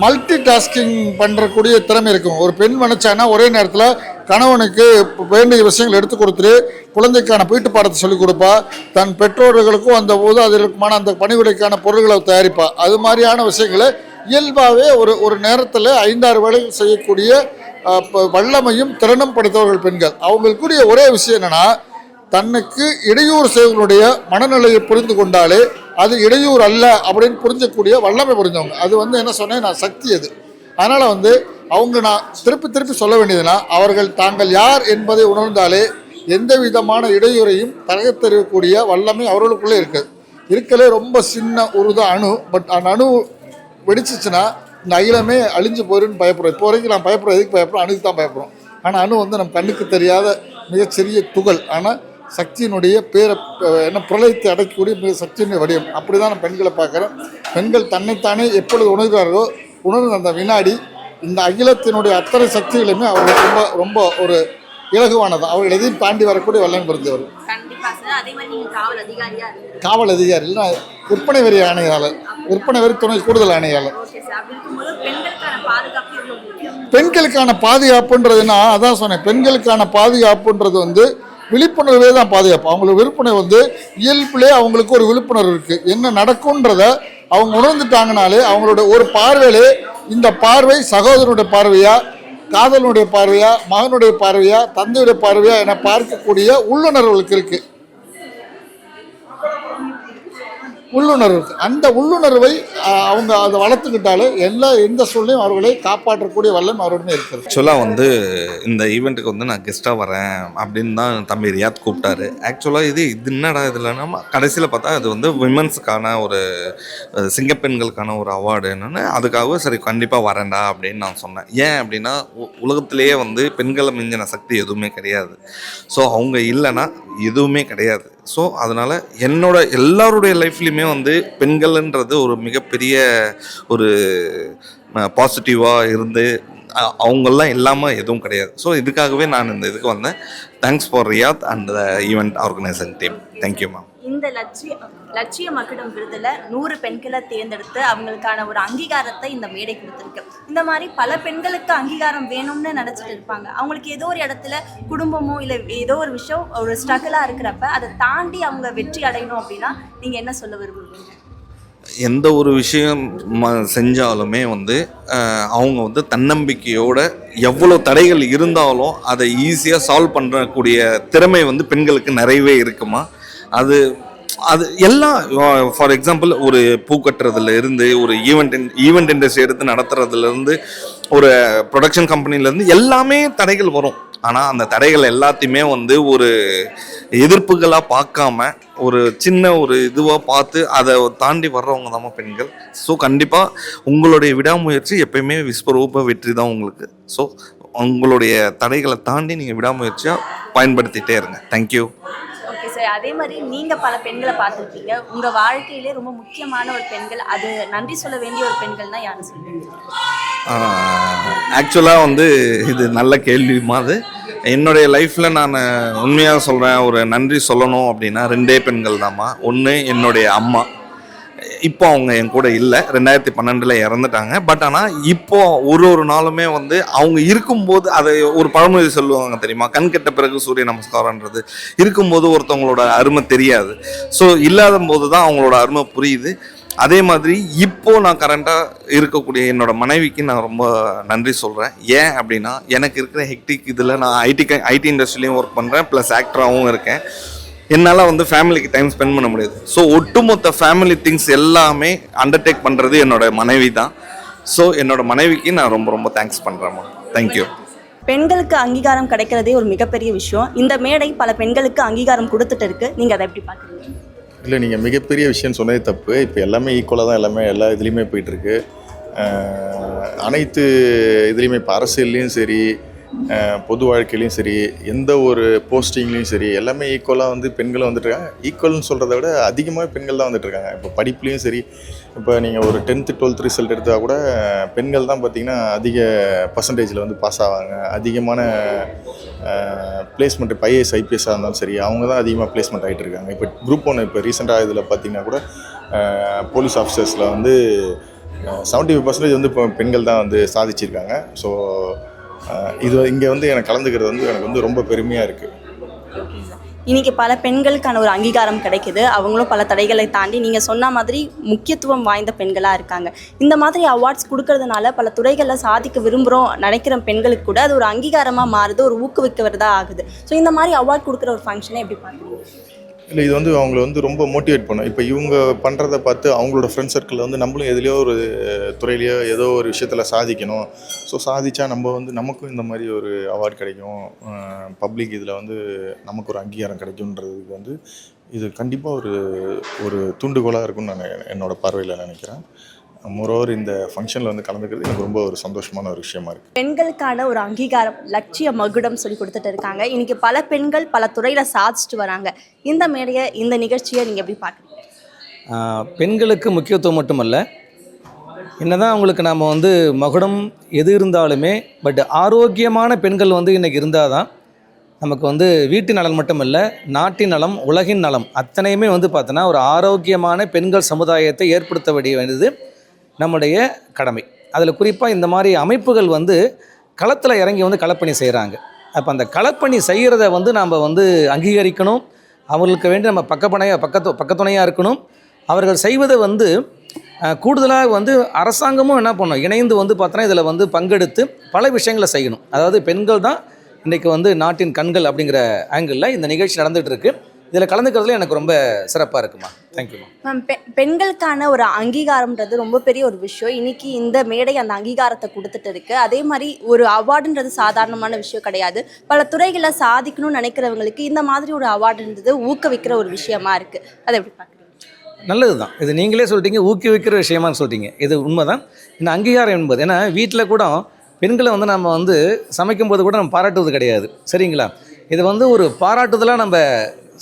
மல்டி டாஸ்கிங் பண்ணுறக்கூடிய திறமை இருக்கும். ஒரு பெண் நினச்சாங்கன்னா ஒரே நேரத்தில் கணவனுக்கு வேண்டிய விஷயங்கள் எடுத்து கொடுத்துட்டு குழந்தைக்கான வீட்டு பாடத்தை சொல்லிக் கொடுப்பா, தன் பெற்றோர்களுக்கும் அந்த போது அதற்குமான அந்த பணிவிடைக்கான பொருள்களை தயாரிப்பா. அது மாதிரியான விஷயங்களை இயல்பாகவே ஒரு நேரத்தில் 5-6 வேலைகள் செய்யக்கூடிய வல்லமையும் திறனும் படைத்தவர்கள் பெண்கள். அவங்களுக்குரிய ஒரே விஷயம் என்னென்னா, தன்னுக்கு இடையூறு செய்வர்களுடைய மனநிலையை புரிந்து கொண்டாலே அது இடையூறு அல்ல அப்படின்னு புரிஞ்சக்கூடிய வல்லமை புரிஞ்சவங்க. அது வந்து என்ன சொன்னேன், நான் சக்தி அது. அதனால் வந்து அவங்க நான் திருப்பி சொல்ல வேண்டியதுன்னா, அவர்கள் தாங்கள் யார் என்பதை உணர்ந்தாலே எந்த விதமான இடையூறையும் தகர்த்தெறியக்கூடிய வல்லமை அவர்களுக்குள்ளே இருக்கலே ரொம்ப சின்ன தான் அணு. பட் அந்த அணு வெடிச்சிச்சுன்னா இந்த அகிலமே அழிஞ்சு போயிருன்னு பயப்படுறோம். இப்போ வரைக்கும் நான் பயப்படுறோம். எதுக்கு பயப்படுறோம்? அணுக்கு தான் பயப்படுறோம். ஆனால் அணு வந்து நம்ம கண்ணுக்கு தெரியாத மிகச்சிறிய துகள். ஆனால் சக்தியினுடைய பிரளயத்தை அடைக்கக்கூடிய மிக சக்தியினுடைய வடிவம். அப்படி தான் நான் பெண்களை பார்க்குறேன். பெண்கள் தன்னைத்தானே எப்பொழுது உணர்கிறார்களோ உணர்ந்த அந்த வினாடி இந்த அகிலத்தினுடைய அத்தனை சக்திகளுமே அவர்களுக்கு ரொம்ப ரொம்ப ஒரு இலகுவானது. அவர்கள் எதையும் தாண்டி வரக்கூடிய வல்லமை புரிந்தவர். காவல் அதிகாரி இல்லை, விற்பனை வரி ஆணையாளர், விற்பனை வரி துணை கூடுதல் ஆணையாளர். பெண்களுக்கான பாதுகாப்புன்றதுன்னா அதான் சொன்னேன், பெண்களுக்கான பாதுகாப்புன்றது வந்து விழிப்புணர்வே தான் பாதுகாப்பு. அவங்களுக்கு விழிப்புணர்வு வந்து இயல்பிலே அவங்களுக்கு ஒரு விழிப்புணர்வு இருக்குது. என்ன நடக்கும்ன்றத அவங்க உணர்ந்துட்டாங்கனாலே அவங்களோட ஒரு பார்வையிலே இந்த பார்வை சகோதரனுடைய பார்வையா, காதலனுடைய பார்வையா, மகனுடைய பார்வையா, தந்தையுடைய பார்வையா என பார்க்கக்கூடிய உள்ளுணர்வுகளுக்கு இருக்குது. உள்ளுணர்வு இருக்குது. அந்த உள்ளுணர்வை அவங்க அதை வளர்த்துக்கிட்டாலே எந்த சூழ்நிலையும் அவர்களை காப்பாற்றக்கூடிய வல்லம் அவரிடமே இருக்கிறது. ஆக்சுவலாக வந்து இந்த ஈவெண்ட்டுக்கு வந்து நான் கெஸ்ட்டாக வரேன் அப்படின்னு தான் தம்பி ரியாத் கூப்பிட்டாரு. ஆக்சுவலாக இது என்னடா இதில் நம்ம கடைசியில் பார்த்தா இது வந்து விமன்ஸுக்கான ஒரு சிங்கப்பெண்களுக்கான ஒரு அவார்டு என்னென்னு, அதுக்காக சரி கண்டிப்பாக வரேன்டா அப்படின்னு நான் சொன்னேன். ஏன் அப்படின்னா உலகத்திலேயே வந்து பெண்களை மிஞ்சின சக்தி எதுவுமே கிடையாது. ஸோ அவங்க இல்லைன்னா எதுவுமே கிடையாது. ஸோ அதனால் எல்லாருடைய லைஃப்லேயுமே வந்து பெண்கள்ன்றது ஒரு மிகப்பெரிய ஒரு பாசிட்டிவாக இருந்து அவங்கெல்லாம் இல்லாமல் எதுவும் கிடையாது. ஸோ இதுக்காகவே நான் இந்த இதுக்கு வந்தேன். Thanks for Riyadh and the event organisation team. Thank you ma'am. இந்த லட்சிய மகுடம் விருதுல 100 பெண்களை தேர்ந்தெடுத்து அவங்களுக்கான ஒரு அங்கீகாரத்தை இந்த மேடை கொடுத்துருக்கு. இந்த மாதிரி பல பெண்களுக்கு அங்கீகாரம் வேணும்னு நினைச்சிட்டு இருப்பாங்க. அவங்களுக்கு ஏதோ ஒரு இடத்துல குடும்பமோ இல்லை ஏதோ ஒரு விஷயம் ஒரு ஸ்ட்ரகிளா இருக்கிறப்ப அதை தாண்டி அவங்க வெற்றி அடையணும் அப்படின்னா நீங்க என்ன சொல்ல விரும்புவீங்க? எந்த ஒரு விஷயம் செஞ்சாலுமே வந்து அவங்க வந்து தன்னம்பிக்கையோட எவ்வளோ தடைகள் இருந்தாலும் அதை ஈஸியாக சால்வ் பண்ணக்கூடிய திறமை வந்து பெண்களுக்கு நிறையவே இருக்குமா. அது எல்லாம் ஃபார் எக்ஸாம்பிள் ஒரு பூ கட்டுறதுல இருந்து ஒரு ஈவெண்ட் இண்டஸ்ட்ரி எடுத்து நடத்துறதுலேருந்து ஒரு ப்ரொடக்ஷன் கம்பெனிலேருந்து எல்லாமே தடைகள் வரும். ஆனால் அந்த தடைகள் எல்லாத்தையுமே வந்து ஒரு எதிர்ப்புகளாக பார்க்காம ஒரு சின்ன ஒரு இதுவாக பார்த்து அதை தாண்டி வர்றவங்க தான் பெண்கள். ஸோ கண்டிப்பாக உங்களுடைய விடாமுயற்சி எப்பயுமே விஸ்வரூப வெற்றி தான் உங்களுக்கு. ஸோ உங்களுடைய தடைகளை தாண்டி நீங்கள் விடாமுயற்சியாக பயன்படுத்திகிட்டே இருங்க. தேங்க்யூ. ஓகே சார், அதே மாதிரி நீங்கள் பல பெண்களை பார்த்துருக்கீங்க. உங்கள் வாழ்க்கையிலே ரொம்ப முக்கியமான ஒரு பெண்கள், அது நன்றி சொல்ல வேண்டிய ஒரு பெண்கள்னா யாரும் சொல்லுவீங்க? ஆக்சுவலாக வந்து இது நல்ல கேள்வி மாதிரி. என்னுடைய லைஃப்பில் நான் உண்மையாக சொல்கிறேன், ஒரு நன்றி சொல்லணும் அப்படின்னா 2 பெண்கள் தாம்மா. ஒன்று என்னுடைய அம்மா. இப்போ அவங்க என் கூட இல்லை, 2012 இறந்துட்டாங்க. பட் ஆனால் இப்போ ஒரு நாளுமே வந்து அவங்க இருக்கும்போது அதை ஒரு பழமொழி சொல்லுவாங்க தெரியுமா, கண் கெட்ட பிறகு சூரிய நமஸ்காரன்றது. இருக்கும்போது ஒருத்தவங்களோட அருமை தெரியாது. ஸோ இல்லாத போது தான் அவங்களோட அருமை புரியுது. அதே மாதிரி இப்போது நான் கரண்ட்டாக இருக்கக்கூடிய என்னோட மனைவிக்கு நான் ரொம்ப நன்றி சொல்கிறேன். ஏன் அப்படின்னா எனக்கு இருக்கிற ஹெக்டிக் இதில் நான் ஐடி இண்டஸ்ட்ரிலையும் ஒர்க் பண்ணுறேன், ப்ளஸ் ஆக்டராகவும் இருக்கேன். என்னால் வந்து ஃபேமிலிக்கு டைம் ஸ்பெண்ட் பண்ண முடியாது. ஸோ ஒட்டுமொத்த ஃபேமிலி திங்ஸ் எல்லாமே அண்டர்டேக் பண்ணுறது என்னோட மனைவி தான். ஸோ என்னோட மனைவிக்கு நான் ரொம்ப ரொம்ப தேங்க்ஸ் பண்ணுறேம்மா. தேங்க்யூ. பெண்களுக்கு அங்கீகாரம் கிடைக்கிறதே ஒரு மிகப்பெரிய விஷயம். இந்த மேடை பல பெண்களுக்கு அங்கீகாரம் கொடுத்துட்டு இருக்கு. நீங்கள் அதை எப்படி பார்க்குறீங்க? இல்லை, நீங்கள் மிகப்பெரிய விஷயம் சொன்னதே தப்பு. இப்போ எல்லாமே ஈக்குவலாக தான் எல்லா இதுலேயுமே போயிட்டுருக்கு. அனைத்து இதுலேயுமே இப்போ அரசியல்லையும் சரி, பொது வாழ்க்கையிலையும் சரி, எந்த ஒரு போஸ்டிங்லேயும் சரி, எல்லாமே ஈக்குவலாக வந்து பெண்களும் வந்துட்டுருக்காங்க. ஈக்குவல்னு சொல்கிறத விட அதிகமாக பெண்கள் தான் வந்துட்டுருக்காங்க. இப்போ படிப்புலேயும் சரி, இப்போ நீங்கள் ஒரு 10th 12th ரிசல்ட் எடுத்தால் கூட பெண்கள் தான் பார்த்திங்கன்னா அதிக பர்சன்டேஜில் வந்து பாஸ் ஆவாங்க. அதிகமான பிளேஸ்மெண்ட் இப்போ IAS IPS இருந்தாலும் சரி, அவங்க தான் அதிகமாக பிளேஸ்மெண்ட் ஆகிட்டு இருக்காங்க. இப்போ குரூப் 1 இப்போ ரீசெண்டாக இதில் பார்த்திங்கன்னா கூட போலீஸ் ஆஃபீஸர்ஸில் வந்து 75% வந்து இப்போ பெண்கள் தான் வந்து சாதிச்சிருக்காங்க. ஸோ இது இங்கே வந்து எனக்கு கலந்துக்கிறது வந்து எனக்கு வந்து ரொம்ப பெருமையாக இருக்குது. இன்னைக்கு பல பெண்களுக்கான ஒரு அங்கீகாரம் கிடைக்குது. அவங்களும் பல தடைகளை தாண்டி நீங்கள் சொன்ன மாதிரி முக்கியத்துவம் வாய்ந்த பெண்களாக இருக்காங்க. இந்த மாதிரி அவார்ட்ஸ் கொடுக்கறதுனால பல துறைகளில் சாதிக்க விரும்புகிறோம் நினைக்கிற பெண்களுக்கு கூட அது ஒரு அங்கீகாரமாக மாறுது, ஒரு ஊக்குவிக்கிறதா ஆகுது. ஸோ இந்த மாதிரி அவார்ட் கொடுக்குற ஒரு ஃபங்க்ஷனை எப்படி பார்க்குறீங்க? இல்லை, இது வந்து அவங்கள வந்து ரொம்ப மோட்டிவேட் பண்ணும். இப்போ இவங்க பண்ணுறதை பார்த்து அவங்களோட ஃப்ரெண்ட்ஸ் சர்க்கிளில் வந்து நம்மளும் எதுலேயோ ஒரு துறையிலையோ ஏதோ ஒரு விஷயத்தில் சாதிக்கணும். ஸோ சாதிச்சா நம்ம வந்து நமக்கும் இந்த மாதிரி ஒரு அவார்டு கிடைக்கும், பப்ளிக் இதில் வந்து நமக்கு ஒரு அங்கீகாரம் கிடைக்கும்ன்றதுக்கு வந்து இது கண்டிப்பாக ஒரு தூண்டுகோலாக இருக்கும்னு நான் என்னோடய பார்வையில் நினைக்கிறேன். மோரோவர் இந்த ஃபங்க்ஷனில் வந்து கலந்துக்கிறது எனக்கு ரொம்ப ஒரு சந்தோஷமான ஒரு விஷயமா இருக்குது. பெண்களுக்கான ஒரு அங்கீகாரம் லட்சிய மகுடம் சொல்லி கொடுத்துட்டு இருக்காங்க. இன்னைக்கு பல பெண்கள் பல துறையில் சாதிச்சுட்டு வராங்க. இந்த மேடையை, இந்த நிகழ்ச்சியை நீங்கள் எப்படி பார்க்குறீங்க? பெண்களுக்கு முக்கியத்துவம் மட்டுமல்ல, என்னதான் அவங்களுக்கு நாம் வந்து மகுடம் எது இருந்தாலுமே பட் ஆரோக்கியமான பெண்கள் வந்து இன்றைக்கி இருந்தால் தான் நமக்கு வந்து வீட்டு நலன் மட்டுமல்ல, நாட்டின் நலம், உலகின் நலம் அத்தனையுமே வந்து பார்த்தோன்னா ஒரு ஆரோக்கியமான பெண்கள் சமுதாயத்தை ஏற்படுத்த வேண்டியது நம்முடைய கடமை. அதில் குறிப்பாக இந்த மாதிரி அமைப்புகள் வந்து களத்தில் இறங்கி வந்து களப்பணி செய்கிறாங்க. அப்போ அந்த களப்பணி செய்கிறத வந்து நாம் வந்து அங்கீகரிக்கணும். அவர்களுக்கு வேண்டி நம்ம பக்கத்துணையாக இருக்கணும். அவர்கள் செய்வதை வந்து கூடுதலாக வந்து அரசாங்கமும் என்ன பண்ணணும், இணைந்து வந்து பார்த்தோன்னா இதில் வந்து பங்கெடுத்து பல விஷயங்களை செய்யணும். அதாவது பெண்கள் தான் இன்றைக்கி வந்து நாட்டின் கண்கள் அப்படிங்கிற ஆங்கிளில் இந்த நிகழ்ச்சி நடந்துகிட்டு இருக்குது. இதில் கலந்துக்கிறதுல எனக்கு ரொம்ப சிறப்பாக இருக்குமா. தேங்க்யூமா. மேம், பெண்களுக்கான ஒரு அங்கீகாரம்ன்றது ரொம்ப பெரிய ஒரு விஷயம். இன்னைக்கு இந்த மேடை அந்த அங்கீகாரத்தை கொடுத்துட்டு இருக்கு. அதே மாதிரி ஒரு அவார்டுன்றது சாதாரணமான விஷயம் கிடையாது. பல துறைகளில் சாதிக்கணும்னு நினைக்கிறவங்களுக்கு இந்த மாதிரி ஒரு அவார்டுன்றது ஊக்குவிக்கிற ஒரு விஷயமா இருக்கு. அதை எப்படி பார்க்குறீங்க? நல்லது தான். இது நீங்களே சொல்லிட்டீங்க, ஊக்குவிக்கிற விஷயமானு சொல்லிட்டீங்க. இது உண்மைதான். இந்த அங்கீகாரம் என்பது ஏன்னா வீட்டில் கூட பெண்களை வந்து நம்ம வந்து சமைக்கும்போது கூட நம்ம பாராட்டுவது கிடையாது, சரிங்களா? இது வந்து ஒரு பாராட்டுதலாக நம்ம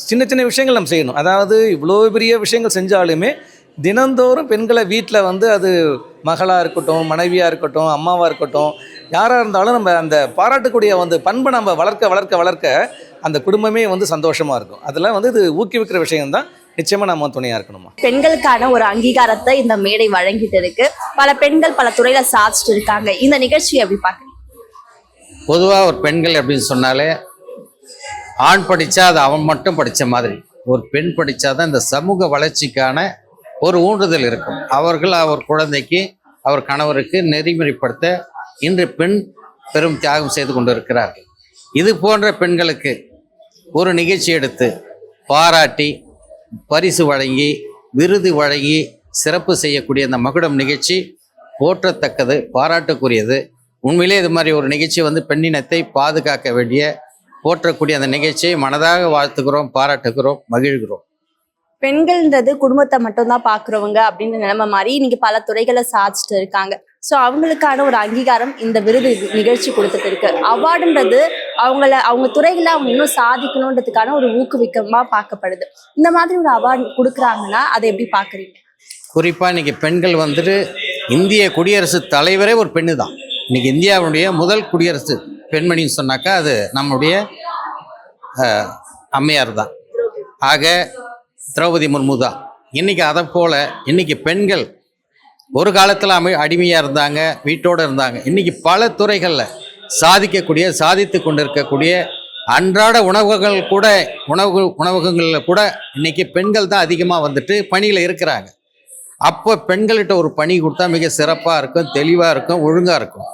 சின்ன சின்ன விஷயங்கள் நம்ம செய்யணும். அதாவது இவ்வளோ பெரிய விஷயங்கள் செஞ்சாலுமே தினந்தோறும் பெண்களை வீட்டில் வந்து அது மகளாக இருக்கட்டும், மனைவியாக இருக்கட்டும், அம்மாவாக இருக்கட்டும், யாராக இருந்தாலும் நம்ம அந்த பாராட்டக்கூடிய வந்து பண்பை நம்ம வளர்க்க வளர்க்க வளர்க்க அந்த குடும்பமே வந்து சந்தோஷமாக இருக்கும். அதெல்லாம் வந்து இது ஊக்குவிக்கிற விஷயம்தான். நிச்சயமாக நம்ம துணையாக இருக்கணுமா. பெண்களுக்கான ஒரு அங்கீகாரத்தை இந்த மேடை வழங்கிட்டு இருக்கு. பல பெண்கள் பல துறையில சாதிச்சுட்டு இருக்காங்க. இந்த நிகழ்ச்சியை எப்படி பார்க்குறீங்க? பொதுவாக ஒரு பெண்கள் அப்படின்னு சொன்னாலே ஆண் படித்தா அது அவன் மட்டும் படித்த மாதிரி, ஒரு பெண் படித்தாதான் இந்த சமூக வளர்ச்சிக்கான ஒரு ஊன்றுதல் இருக்கும். அவர்கள் அவர் குழந்தைக்கு அவர் கணவருக்கு நெறிமுறைப்படுத்த இன்று பெண் பெரும் தியாகம் செய்து கொண்டு இருக்கிறார்கள். இது போன்ற பெண்களுக்கு ஒரு நிகழ்ச்சி எடுத்து பாராட்டி பரிசு வழங்கி விருது வழங்கி சிறப்பு செய்யக்கூடிய அந்த மகுடம் நிகழ்ச்சி போற்றத்தக்கது, பாராட்டுக்குரியது. உண்மையிலே இது மாதிரி ஒரு நிகழ்ச்சி வந்து பெண்ணினத்தை பாதுகாக்க வேண்டிய போற்றக்கூடிய அந்த நிகழ்ச்சியை மனதாக வாழ்த்துக்கிறோம், பாராட்டுகிறோம், மகிழ்கிறோம். பெண்கள்ன்றது குடும்பத்தை மட்டும்தான் பார்க்குறவங்க அப்படின்ற நிலைமை மாதிரி இன்னைக்கு பல துறைகளை சாதிச்சுட்டு இருக்காங்க. ஸோ அவங்களுக்கான ஒரு அங்கீகாரம் இந்த விருது நிகழ்ச்சி கொடுத்துட்டு இருக்கு. அவார்டுன்றது அவங்க துறைகளை அவங்க இன்னும் சாதிக்கணுன்றதுக்கான ஒரு ஊக்குவிக்கமாக பார்க்கப்படுது. இந்த மாதிரி ஒரு அவார்டு கொடுக்குறாங்கன்னா அதை எப்படி பார்க்குறீங்க? குறிப்பாக இன்றைக்கி பெண்கள் வந்துட்டு இந்திய குடியரசுத் தலைவரே ஒரு பெண்ணு தான். இன்றைக்கி இந்தியாவுடைய முதல் குடியரசு பெண்மணின்னு சொன்னாக்கா அது நம்முடைய அம்மையார் தான். ஆக திரௌபதி முர்மு தான். இன்றைக்கி அதை போல் இன்றைக்கி பெண்கள் ஒரு காலத்தில் அடிமையாக இருந்தாங்க, வீட்டோடு இருந்தாங்க. இன்றைக்கி பல துறைகளில் சாதித்து கொண்டிருக்கக்கூடிய அன்றாட உணவகங்களில் கூட இன்றைக்கி பெண்கள் தான் அதிகமாக வந்துட்டு பணியில் இருக்கிறாங்க. அப்போ பெண்கள்கிட்ட ஒரு பணி கொடுத்தா மிக சிறப்பாக இருக்கும், தெளிவாக இருக்கும், ஒழுங்காக இருக்கும்.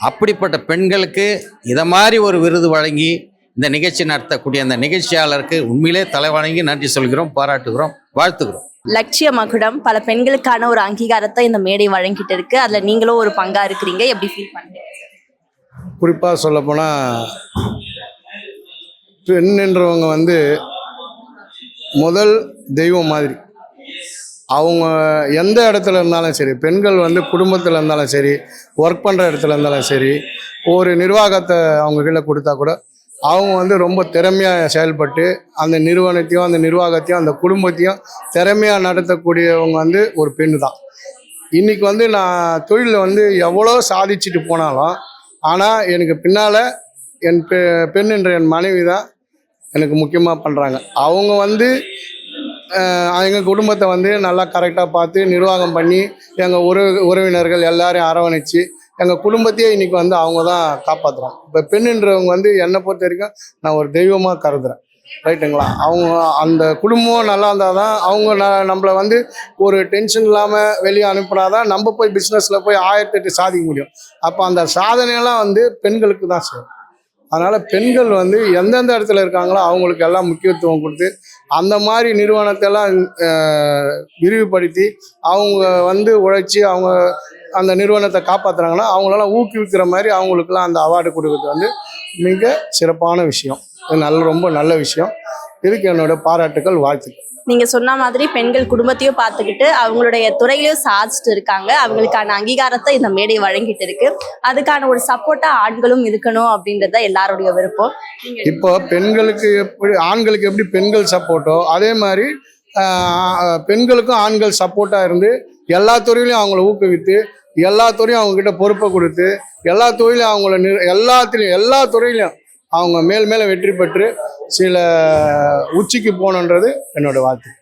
அப்படிப்பட்ட பெண்களுக்கு இதை மாதிரி ஒரு விருது வழங்கி இந்த நிகழ்ச்சி நடத்தக்கூடிய அந்த நிகழ்ச்சியாளருக்கு உண்மையிலே தலை வணங்கி நன்றி சொல்கிறோம், பாராட்டுகிறோம், வாழ்த்துகிறோம். லட்சிய மகுடம் பல பெண்களுக்கான ஒரு அங்கீகாரத்தை இந்த மேடை வழங்கிட்டு இருக்கு. அதில் நீங்களும் ஒரு பங்கா இருக்கிறீங்க. எப்படி ஃபீல் பண்ணுறீங்க? குறிப்பாக சொல்லப்போனால் பெண்ன்றவங்க வந்து முதல் தெய்வம் மாதிரி. அவங்க எந்த இடத்துல இருந்தாலும் சரி, பெண்கள் வந்து குடும்பத்தில் இருந்தாலும் சரி, ஒர்க் பண்ணுற இடத்துல இருந்தாலும் சரி, ஒரு நிர்வாகத்தை அவங்க கீழே கொடுத்தா கூட அவங்க வந்து ரொம்ப திறமையாக செயல்பட்டு அந்த நிறுவனத்தையும் அந்த நிர்வாகத்தையும் அந்த குடும்பத்தையும் திறமையாக நடத்தக்கூடியவங்க வந்து ஒரு பெண்ணு தான். இன்றைக்கி வந்து நான் தொழிலில் வந்து எவ்வளோ சாதிச்சுட்டு போனாலும் ஆனால் எனக்கு பின்னால் என் பெண்ணுன்ற என் மனைவி தான் எனக்கு முக்கியமாக பண்ணுறாங்க. அவங்க வந்து எங்கள் குடும்பத்தை வந்து நல்லா கரெக்டாக பார்த்து நிர்வாகம் பண்ணி எங்கள் உறவினர்கள் எல்லாரையும் அரவணைச்சு எங்கள் குடும்பத்தையே இன்றைக்கி வந்து அவங்க தான் காப்பாற்றுறாங்க. இப்போ பெண்ணுன்றவங்க வந்து என்னை பொறுத்த வரைக்கும் நான் ஒரு தெய்வமாக கருதுகிறேன். ரைட்டுங்களா? அவங்க அந்த குடும்பம் நல்லா இருந்தால் தான் அவங்க நம்மளை வந்து ஒரு டென்ஷன் இல்லாமல் வெளியே அனுப்புனாதான் நம்ம போய் பிஸ்னஸில் போய் 1008 சாதிக்க முடியும். அப்போ அந்த சாதனையெல்லாம் வந்து பெண்களுக்கு தான் சேரும். அதனால் பெண்கள் வந்து எந்தெந்த இடத்துல இருக்காங்களோ அவங்களுக்கு எல்லாம் முக்கியத்துவம் கொடுத்து அந்த மாதிரி நிறுவனத்தெல்லாம் விரிவுபடுத்தி அவங்க வந்து உழைச்சி அவங்க அந்த நிறுவனத்தை காப்பாற்றுறாங்கன்னா அவங்களெல்லாம் ஊக்குவிக்கிற மாதிரி அவங்களுக்கெல்லாம் அந்த அவார்டு கொடுக்குறது வந்து மிக சிறப்பான விஷயம். ரொம்ப நல்ல விஷயம். இதுக்கு என்னோட பாராட்டுக்கள், வாழ்த்துக்கள். நீங்க சொன்ன மாதிரி பெண்கள் குடும்பத்தையும் பார்த்துக்கிட்டு அவங்களுடைய துறையிலையும் சாதிச்சுட்டு இருக்காங்க. அவங்களுக்கான அங்கீகாரத்தை இந்த மேடை வழங்கிட்டு இருக்கு. அதுக்கான ஒரு சப்போர்ட்டா ஆண்களும் இருக்கணும் அப்படின்றத எல்லாருடைய விருப்பம். இப்போ பெண்களுக்கு எப்படி ஆண்களுக்கு எப்படி பெண்கள் சப்போர்ட்டோ அதே மாதிரி பெண்களுக்கும் ஆண்கள் சப்போர்ட்டா இருந்து எல்லா துறையிலையும் அவங்கள ஊக்குவித்து எல்லா துறையும் அவங்க கிட்ட பொறுப்பை கொடுத்து எல்லா துறையிலையும் அவங்கள எல்லா துறையிலையும் அவங்க மேல் மேலே வெற்றி பெற்று சில உச்சிக்கு போகணுன்றது என்னோட வாழ்த்து.